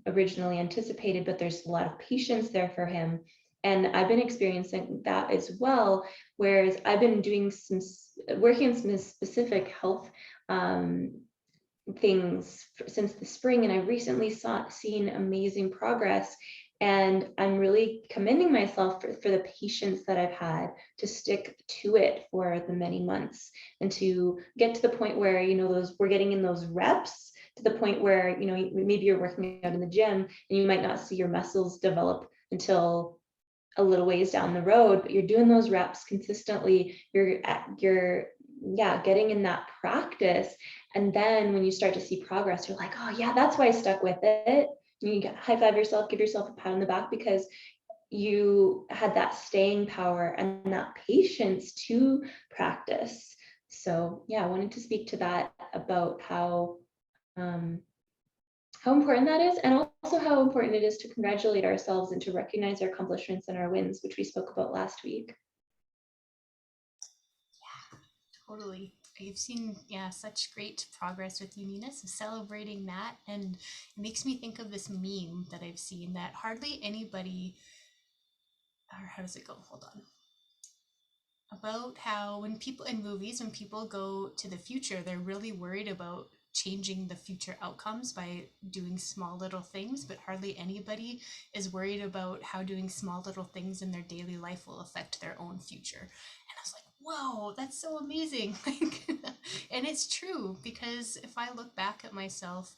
originally anticipated, but there's a lot of patience there for him. And I've been experiencing that as well, whereas I've been doing working on some specific health things since the spring, and I recently seen amazing progress. And I'm really commending myself for the patience that I've had to stick to it for the many months, and to get to the point where, you know, we're getting in those reps to the point where, you know, maybe you're working out in the gym and you might not see your muscles develop until a little ways down the road, but you're doing those reps consistently. You're getting in that practice. And then when you start to see progress, you're like, oh yeah, that's why I stuck with it. You get high five yourself, give yourself a pat on the back, because you had that staying power and that patience to practice. So yeah, I wanted to speak to that about how important that is, and also how important it is to congratulate ourselves and to recognize our accomplishments and our wins, which we spoke about last week. Yeah, totally. I've seen, yeah, such great progress with you, Nina. So celebrating that, and it makes me think of this meme that I've seen that hardly anybody, or how does it go? Hold on. About how when people in movies, when people go to the future, they're really worried about changing the future outcomes by doing small little things, but hardly anybody is worried about how doing small little things in their daily life will affect their own future. And I was like, whoa, that's so amazing. Like, and it's true, because if I look back at myself,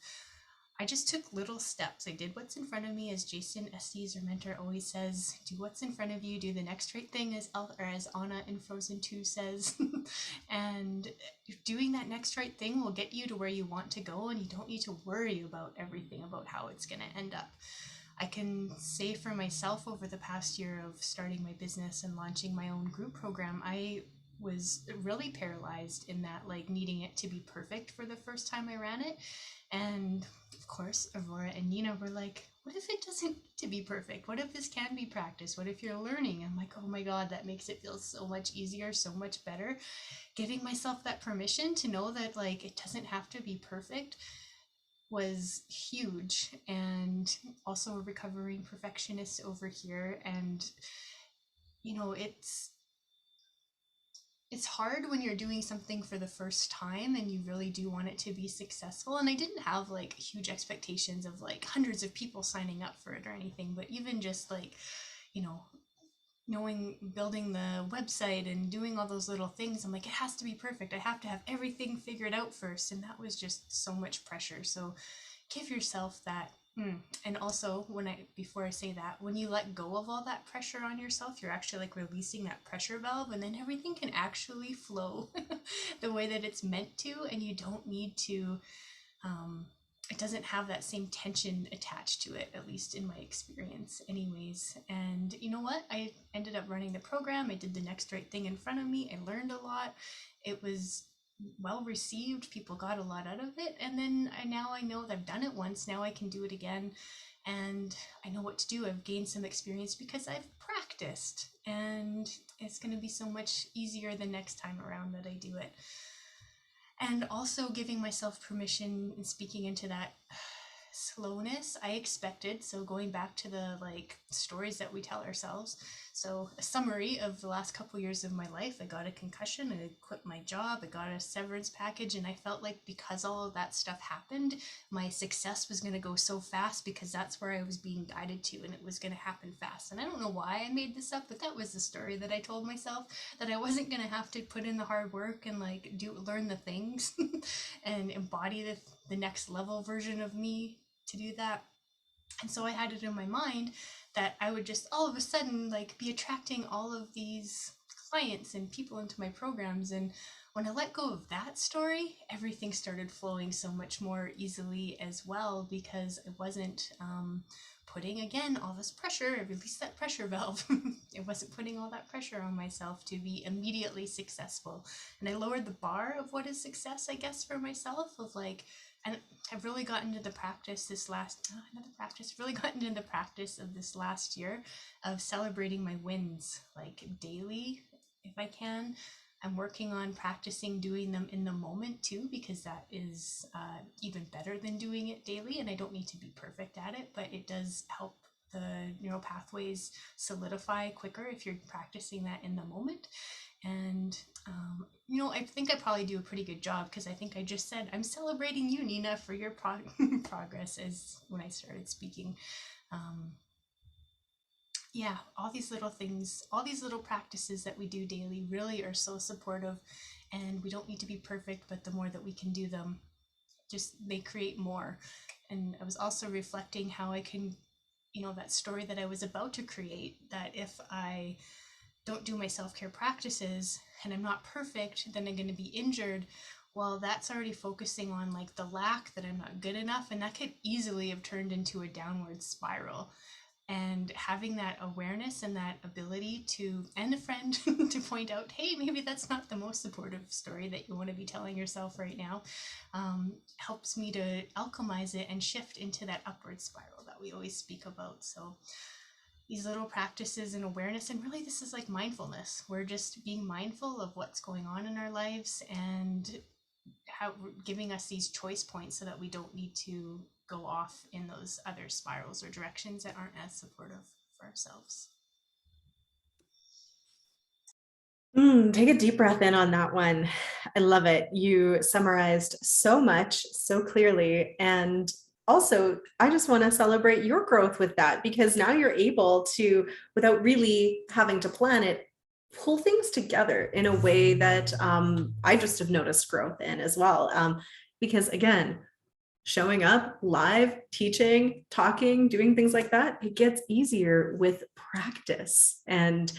I just took little steps. I did what's in front of me, as Jason Estes, our mentor, always says. Do what's in front of you. Do the next right thing, as Anna in Frozen 2 says. And doing that next right thing will get you to where you want to go, and you don't need to worry about everything about how it's going to end up. I can say for myself, over the past year of starting my business and launching my own group program, I was really paralyzed in that, like, needing it to be perfect for the first time I ran it. And of course, Aurora and Nina were like, what if it doesn't need to be perfect? What if this can be practiced? What if you're learning? I'm like, oh my God, that makes it feel so much easier, so much better. Giving myself that permission to know that, like, it doesn't have to be perfect was huge. And also a recovering perfectionist over here. And, you know, it's hard when you're doing something for the first time and you really do want it to be successful. And I didn't have like huge expectations of like hundreds of people signing up for it or anything, but even just like, you know, building the website and doing all those little things, I'm like, it has to be perfect. I have to have everything figured out first. And that was just so much pressure. So give yourself that. And also, before I say that, when you let go of all that pressure on yourself, you're actually like releasing that pressure valve, and then everything can actually flow the way that it's meant to, and you don't need to. It doesn't have that same tension attached to it, at least in my experience, anyways. And you know what? I ended up running the program. I did the next right thing in front of me. I learned a lot. It was well received. People got a lot out of it. And then now I know that I've done it once. Now I can do it again. And I know what to do. I've gained some experience because I've practiced. And it's going to be so much easier the next time around that I do it. And also giving myself permission and speaking into that slowness I expected. So going back to the like stories that we tell ourselves. So a summary of the last couple years of my life: I got a concussion, I quit my job, I got a severance package, and I felt like because all of that stuff happened, my success was going to go so fast because that's where I was being guided to, and it was going to happen fast. And I don't know why I made this up, but that was the story that I told myself, that I wasn't going to have to put in the hard work and like learn the things and embody the next level version of me to do that. And so I had it in my mind that I would just all of a sudden like be attracting all of these clients and people into my programs. And when I let go of that story, everything started flowing so much more easily as well, because I wasn't putting again all this pressure. I released that pressure valve. I wasn't putting all that pressure on myself to be immediately successful. And I lowered the bar of what is success, I guess, for myself, of like, and I've really gotten into the practice really gotten into the practice of this last year of celebrating my wins, like daily, if I can. I'm working on practicing doing them in the moment too, because that is even better than doing it daily. And I don't need to be perfect at it, but it does help the neural pathways solidify quicker if you're practicing that in the moment. And, I think I probably do a pretty good job, because I think I just said, I'm celebrating you, Nina, for your progress, as when I started speaking. Yeah, all these little things, all these little practices that we do daily really are so supportive, and we don't need to be perfect, but the more that we can do them, just they create more. And I was also reflecting how I can, that story that I was about to create, that if I don't do my self-care practices and I'm not perfect, then I'm going to be injured. Well, that's already focusing on like the lack, that I'm not good enough, and that could easily have turned into a downward spiral. And having that awareness and that ability to, and a friend to point out, hey, maybe that's not the most supportive story that you want to be telling yourself right now, helps me to alchemize it and shift into that upward spiral that we always speak about. So these little practices and awareness, and really this is like mindfulness. We're just being mindful of what's going on in our lives, and how giving us these choice points so that we don't need to go off in those other spirals or directions that aren't as supportive for ourselves. Take a deep breath in on that one. I love it. You summarized so much so clearly. And also, I just want to celebrate your growth with that, because now you're able to, without really having to plan it, pull things together in a way that I just have noticed growth in as well. Because again, showing up live, teaching, talking, doing things like that, it gets easier with practice. And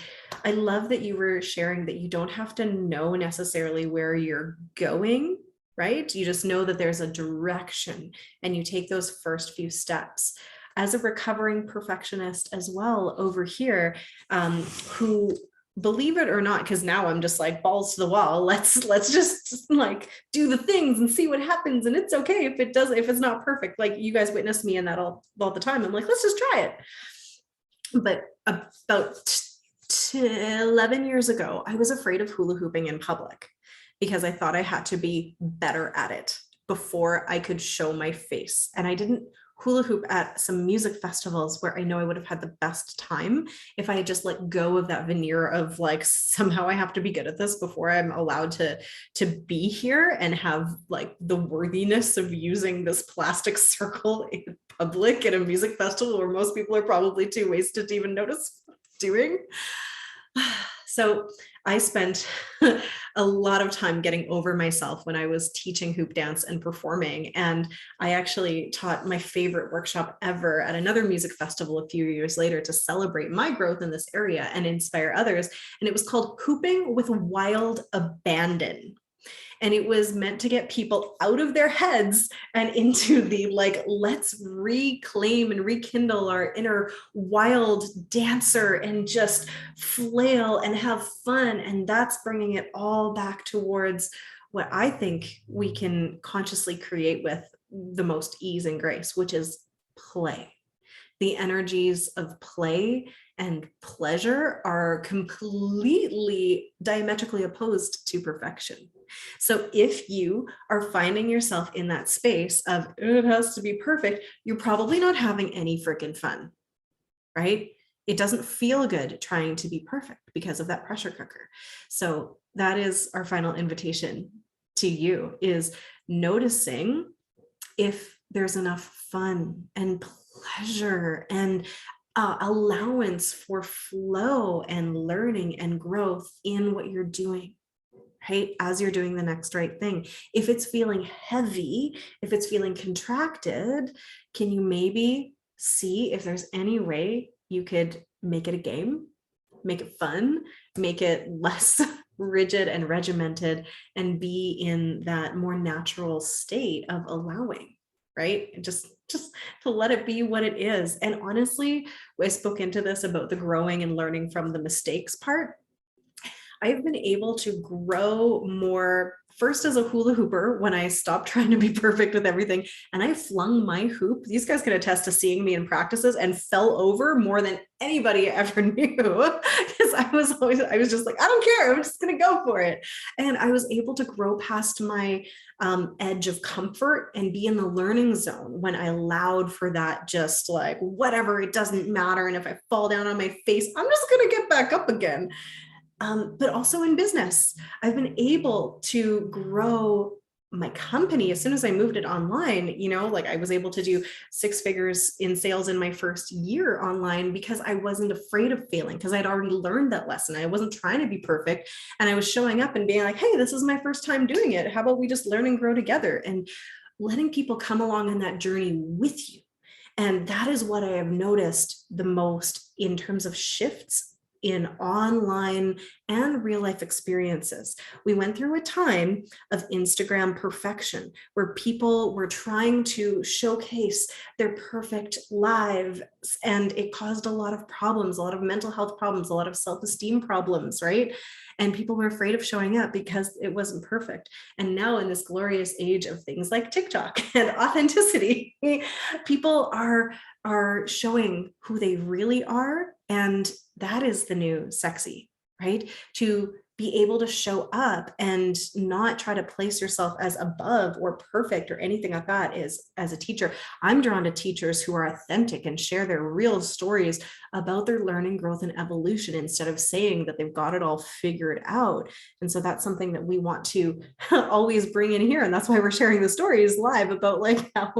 I love that you were sharing that you don't have to know necessarily where you're going, right? You just know that there's a direction, and you take those first few steps. As a recovering perfectionist as well over here, who, believe it or not, because now I'm just like balls to the wall, let's just like do the things and see what happens, and it's okay if it's not perfect. Like you guys witness me in that all the time. I'm like, let's just try it. But about 11 years ago, I was afraid of hula hooping in public, because I thought I had to be better at it before I could show my face. And I didn't hula hoop at some music festivals where I know I would have had the best time if I had just let go of that veneer of like, somehow I have to be good at this before I'm allowed to be here and have like the worthiness of using this plastic circle in public at a music festival where most people are probably too wasted to even notice what I'm doing. So I spent a lot of time getting over myself when I was teaching hoop dance and performing. And I actually taught my favorite workshop ever at another music festival a few years later to celebrate my growth in this area and inspire others. And it was called Hooping with Wild Abandon. And it was meant to get people out of their heads and into the like, let's reclaim and rekindle our inner wild dancer and just flail and have fun. And that's bringing it all back towards what I think we can consciously create with the most ease and grace, which is play. The energies of play and pleasure are completely diametrically opposed to perfection. So if you are finding yourself in that space of it has to be perfect, you're probably not having any freaking fun, right? It doesn't feel good trying to be perfect because of that pressure cooker. So that is our final invitation to you, is noticing if there's enough fun and pleasure and allowance for flow and learning and growth in what you're doing, right? As you're doing the next right thing. If it's feeling heavy, if it's feeling contracted, can you maybe see if there's any way you could make it a game, make it fun, make it less rigid and regimented, and be in that more natural state of allowing, right? And just to let it be what it is. And honestly, I spoke into this about the growing and learning from the mistakes part. I've been able to grow more first as a hula hooper when I stopped trying to be perfect with everything. And I flung my hoop. These guys can attest to seeing me in practices and fell over more than anybody ever knew. Because I was just like, I don't care. I'm just going to go for it. And I was able to grow past my edge of comfort and be in the learning zone when I allowed for that, just like, whatever, it doesn't matter. And if I fall down on my face, I'm just going to get back up again. But also in business, I've been able to grow my company as soon as I moved it online. Like I was able to do 6 figures in sales in my first year online because I wasn't afraid of failing, because I'd already learned that lesson. I wasn't trying to be perfect. And I was showing up and being like, hey, this is my first time doing it. How about we just learn and grow together, and letting people come along on that journey with you. And that is what I have noticed the most in terms of shifts in online and real life experiences. We went through a time of Instagram perfection where people were trying to showcase their perfect lives, and it caused a lot of problems, a lot of mental health problems, a lot of self-esteem problems, right? And people were afraid of showing up because it wasn't perfect. And now in this glorious age of things like TikTok and authenticity, people are showing who they really are. And that is the new sexy, right? To be able to show up and not try to place yourself as above or perfect or anything like that. Is, as a teacher, I'm drawn to teachers who are authentic and share their real stories about their learning, growth, and evolution, instead of saying that they've got it all figured out. And so that's something that we want to always bring in here. And that's why we're sharing the stories live about like how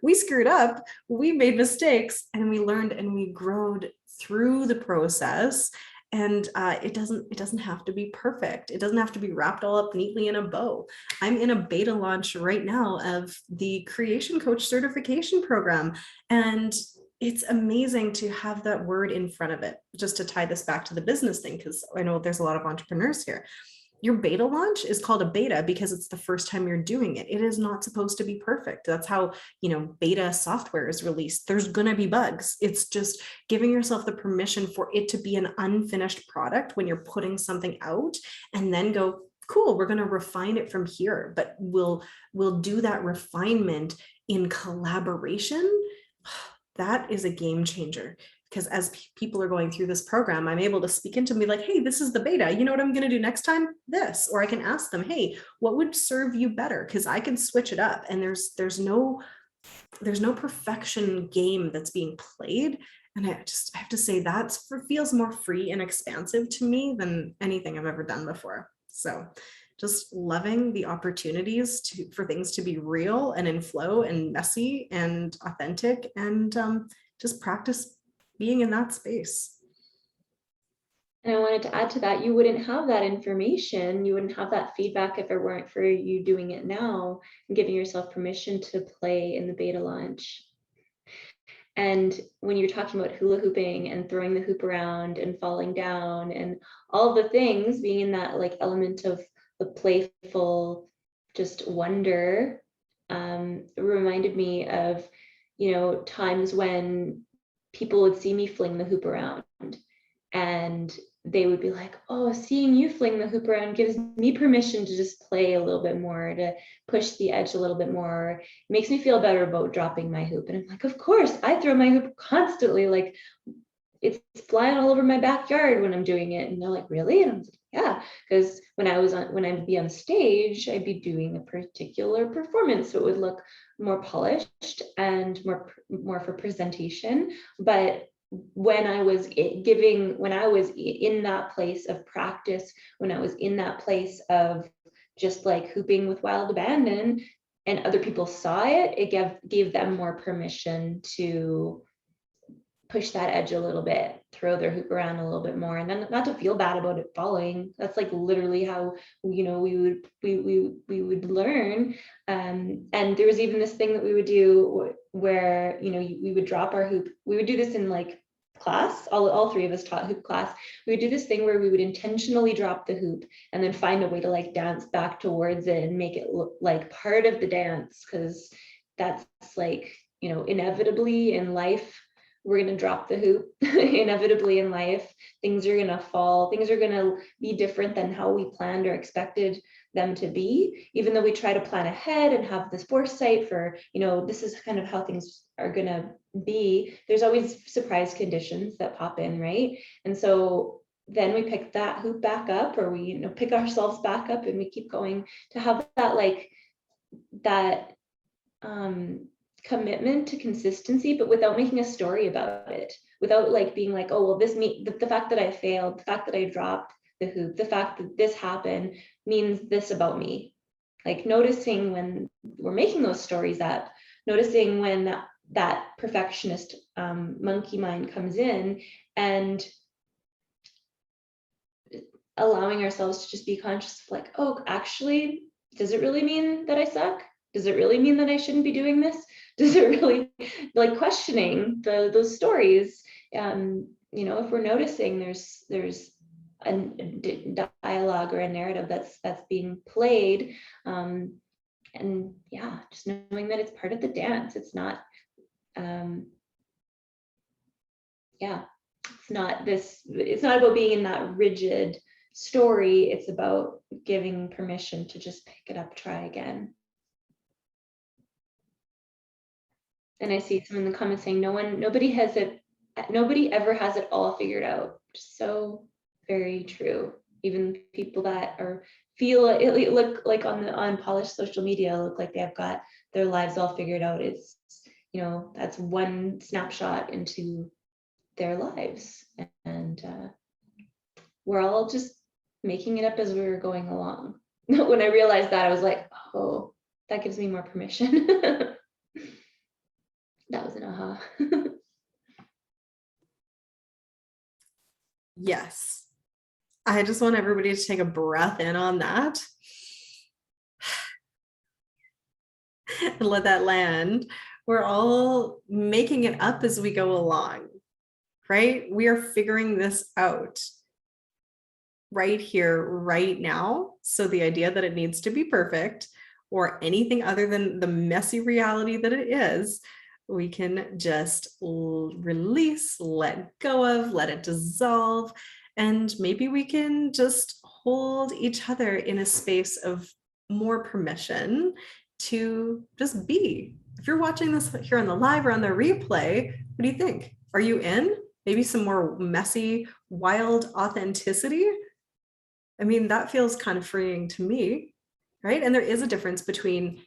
we screwed up, we made mistakes, and we learned and we growed through the process. And it doesn't have to be perfect. It doesn't have to be wrapped all up neatly in a bow. I'm in a beta launch right now of the Creation Coach certification program. And it's amazing to have that word in front of it, just to tie this back to the business thing, because I know there's a lot of entrepreneurs here. Your beta launch is called a beta because it's the first time you're doing it. It is not supposed to be perfect. That's how, beta software is released. There's going to be bugs. It's just giving yourself the permission for it to be an unfinished product when you're putting something out, and then go, cool, we're going to refine it from here. But we'll do that refinement in collaboration. That is a game changer. Because as people are going through this program, I'm able to speak into them and be like, hey, this is the beta. You know what I'm going to do next time? This. Or I can ask them, hey, what would serve you better? Because I can switch it up. And there's no perfection game that's being played. And I have to say that feels more free and expansive to me than anything I've ever done before. So just loving the opportunities for things to be real and in flow and messy and authentic, and just practice being in that space. And I wanted to add to that, you wouldn't have that information, you wouldn't have that feedback if it weren't for you doing it now and giving yourself permission to play in the beta launch. And when you're talking about hula hooping and throwing the hoop around and falling down and all the things, being in that like element of the playful just wonder, reminded me of, times when people would see me fling the hoop around and they would be like, oh, seeing you fling the hoop around gives me permission to just play a little bit more, to push the edge a little bit more. It makes me feel better about dropping my hoop. And I'm like, of course, I throw my hoop constantly. Like, it's flying all over my backyard when I'm doing it. And they're like, really? And I'm like, yeah, because when I'd be on stage, I'd be doing a particular performance. So it would look more polished and more for presentation. But when I was in that place of practice, when I was in that place of just like hooping with wild abandon, and other people saw it, it gave them more permission to push that edge a little bit, throw their hoop around a little bit more, and then not to feel bad about it falling. That's like literally how we would learn. And there was even this thing that we would do where we would drop our hoop. We would do this in like class. All three of us taught hoop class. We would do this thing where we would intentionally drop the hoop and then find a way to like dance back towards it and make it look like part of the dance, because that's like inevitably in life we're going to drop the hoop. Inevitably in life, things are going to fall. Things are going to be different than how we planned or expected them to be, even though we try to plan ahead and have this foresight for, this is kind of how things are going to be. There's always surprise conditions that pop in, right? And so then we pick that hoop back up, or we pick ourselves back up, and we keep going to have that commitment to consistency, but without making a story about it, without being like, oh well, the fact that I failed, the fact that I dropped the hoop, the fact that this happened means this about me. Noticing when we're making those stories up, noticing when that perfectionist monkey mind comes in, and allowing ourselves to just be conscious of oh, actually, does it really mean that I suck? Does it really mean that I shouldn't be doing this? Does it really, questioning those stories? If we're noticing there's a dialogue or a narrative that's being played, and yeah, just knowing that it's part of the dance. It's not, it's not about being in that rigid story. It's about giving permission to just pick it up, try again. And I see some in the comments saying nobody ever has it all figured out. So very true. Even people that feel it look like on polished social media look like they've got their lives all figured out. It's that's one snapshot into their lives, and we're all just making it up as we were going along. When I realized that, I was like, oh, that gives me more permission. That was an aha. Yes. I just want everybody to take a breath in on that and let that land. We're all making it up as we go along, right? We are figuring this out right here, right now. So the idea that it needs to be perfect or anything other than the messy reality that it is, we can just release, let go of, let it dissolve. And maybe we can just hold each other in a space of more permission to just be. If you're watching this here on the live or on the replay, what do you think? Are you in? Maybe some more messy, wild authenticity? I mean, that feels kind of freeing to me, right? And there is a difference between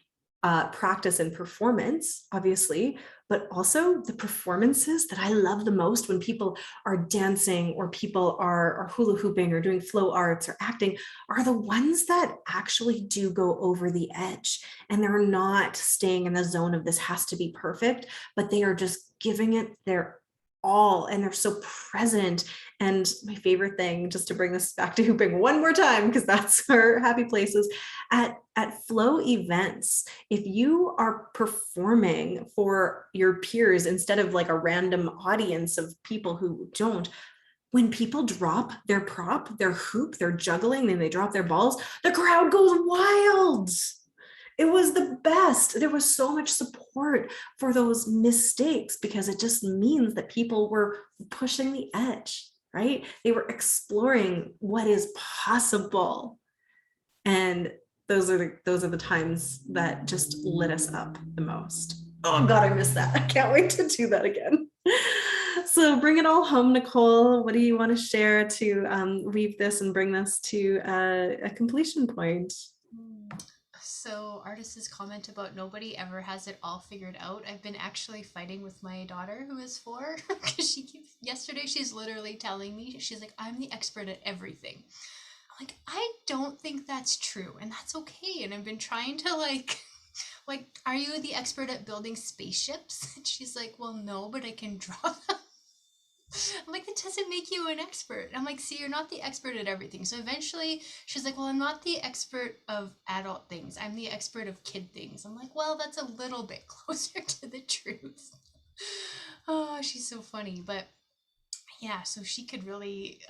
practice and performance, obviously, but also the performances that I love the most when people are dancing or people are hula hooping or doing flow arts or acting are the ones that actually do go over the edge, and they're not staying in the zone of this has to be perfect, but they are just giving it their all, and they're so present. And my favorite thing, just to bring this back to hooping one more time, because that's our happy places, at flow events, if you are performing for your peers instead of a random audience of people who don't, when people drop their prop, their hoop, they're juggling, and they drop their balls, the crowd goes wild. It was the best. There was so much support for those mistakes because it just means that people were pushing the edge, right? They were exploring what is possible. And those are the times that just lit us up the most. Oh God, I miss that. I can't wait to do that again. So bring it all home, Nicole. What do you want to share to weave this and bring this to a completion point? So Artist's comment about nobody ever has it all figured out. I've been actually fighting with my daughter who is 4 because yesterday she's literally telling me, she's like, I'm the expert at everything. I'm like, I don't think that's true, and that's okay. And I've been trying to like, are you the expert at building spaceships? And she's like, well, no, but I can draw them. I'm like, that doesn't make you an expert. I'm like, see, you're not the expert at everything. So eventually she's like, well, I'm not the expert of adult things. I'm the expert of kid things. I'm like, well, that's a little bit closer to the truth. Oh, she's so funny. But yeah, so she could really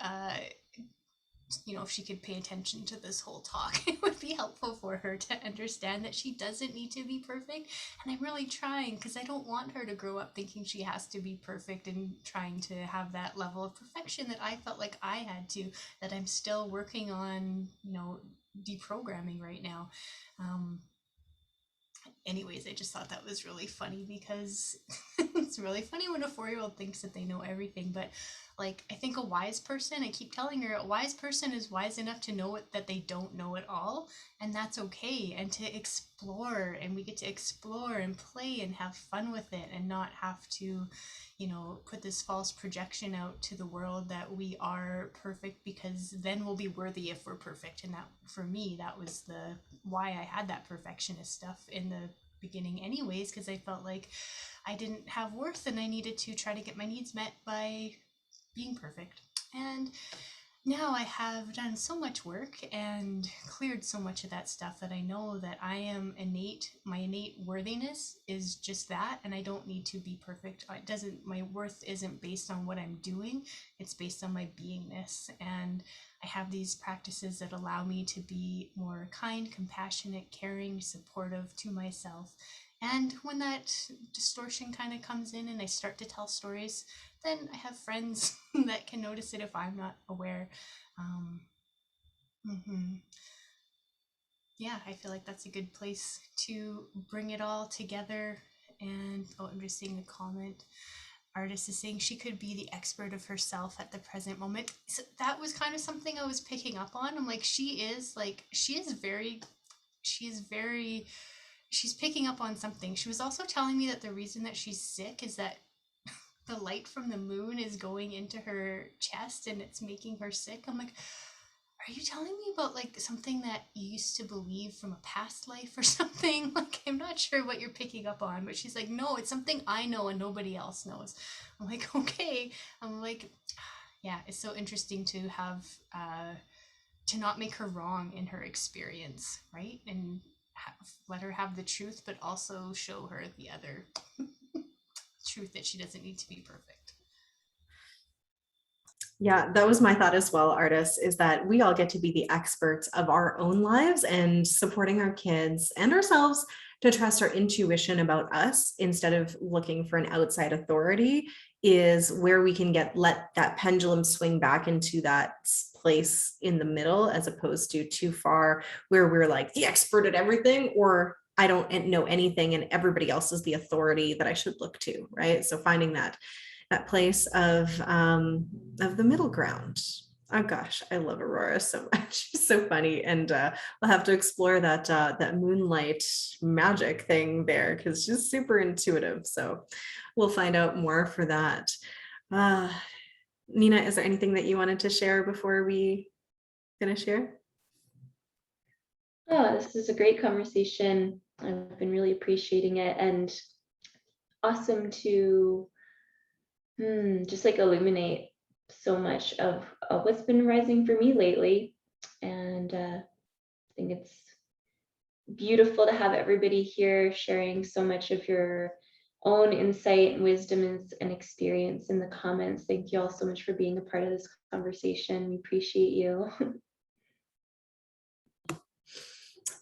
if she could pay attention to this whole talk, it would be helpful for her to understand that she doesn't need to be perfect. And I'm really trying, because I don't want her to grow up thinking she has to be perfect and trying to have that level of perfection that I felt like I had to, that I'm still working on, deprogramming right now. Anyways, I just thought that was really funny, because it's really funny when a 4-year-old thinks that they know everything. But like, I think a wise person, I keep telling her, a wise person is wise enough to know that they don't know it all, and that's okay, and to explore, and we get to explore and play and have fun with it, and not have to put this false projection out to the world that we are perfect, because then we'll be worthy if we're perfect. And that, for me, that was the why I had that perfectionist stuff in the beginning anyways, because I felt like I didn't have worth and I needed to try to get my needs met by being perfect. And now I have done so much work and cleared so much of that stuff that I know that I am my innate worthiness is just that, and I don't need to be perfect. My worth isn't based on what I'm doing, it's based on my beingness. And I have these practices that allow me to be more kind, compassionate, caring, supportive to myself. And when that distortion kind of comes in and I start to tell stories, then I have friends that can notice it if I'm not aware. Yeah, I feel like that's a good place to bring it all together. And I'm just seeing a comment. Artist is saying she could be the expert of herself at the present moment. So that was kind of something I was picking up on. I'm like, she's picking up on something. She was also telling me that the reason that she's sick is that the light from the moon is going into her chest and it's making her sick. I'm like, are you telling me about like something that you used to believe from a past life or something? Like, I'm not sure what you're picking up on. But she's like, no, it's something I know and nobody else knows. I'm like, okay. I'm like, yeah, it's so interesting to have to not make her wrong in her experience, right? And let her have the truth, but also show her the other truth, that she doesn't need to be perfect. Yeah, that was my thought as well, artists, is that we all get to be the experts of our own lives, and supporting our kids and ourselves to trust our intuition about us instead of looking for an outside authority is where we can let that pendulum swing back into that place in the middle, as opposed to too far where we're like the expert at everything, or I don't know anything and everybody else is the authority that I should look to, right? So finding that place of the middle ground. Oh gosh, I love Aurora so much. She's so funny, and we'll have to explore that moonlight magic thing there, because she's super intuitive. So we'll find out more for that. Nina, is there anything that you wanted to share before we finish here? Oh, this is a great conversation. I've been really appreciating it, and awesome to just like illuminate so much of what's been rising for me lately. And I think it's beautiful to have everybody here sharing so much of your own insight and wisdom and experience in the comments. Thank you all so much for being a part of this conversation. We appreciate you.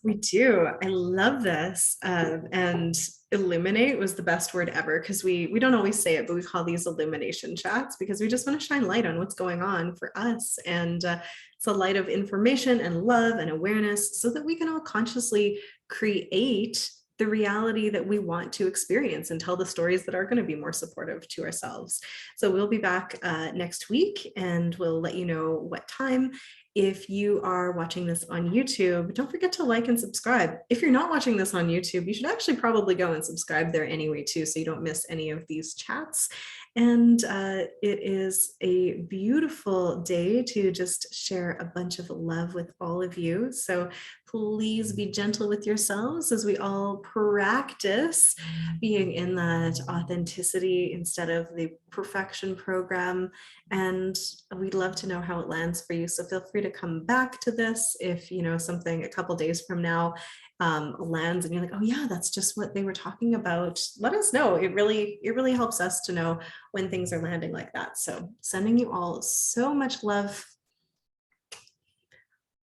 We do. I love this. And illuminate was the best word ever, because we don't always say it, but we call these illumination chats because we just want to shine light on what's going on for us. And it's a light of information and love and awareness so that we can all consciously create the reality that we want to experience and tell the stories that are going to be more supportive to ourselves. So we'll be back next week, and we'll let you know what time. If you are watching this on YouTube, don't forget to like and subscribe. If you're not watching this on YouTube, you should actually probably go and subscribe there anyway too, so you don't miss any of these chats. And it is a beautiful day to just share a bunch of love with all of you. So please be gentle with yourselves as we all practice being in that authenticity instead of the perfection program. And we'd love to know how it lands for you. So feel free to come back to this if something a couple days from now lands and you're like, oh yeah, that's just what they were talking about. Let us know. It really helps us to know when things are landing like that. So sending you all so much love.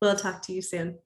We'll talk to you soon.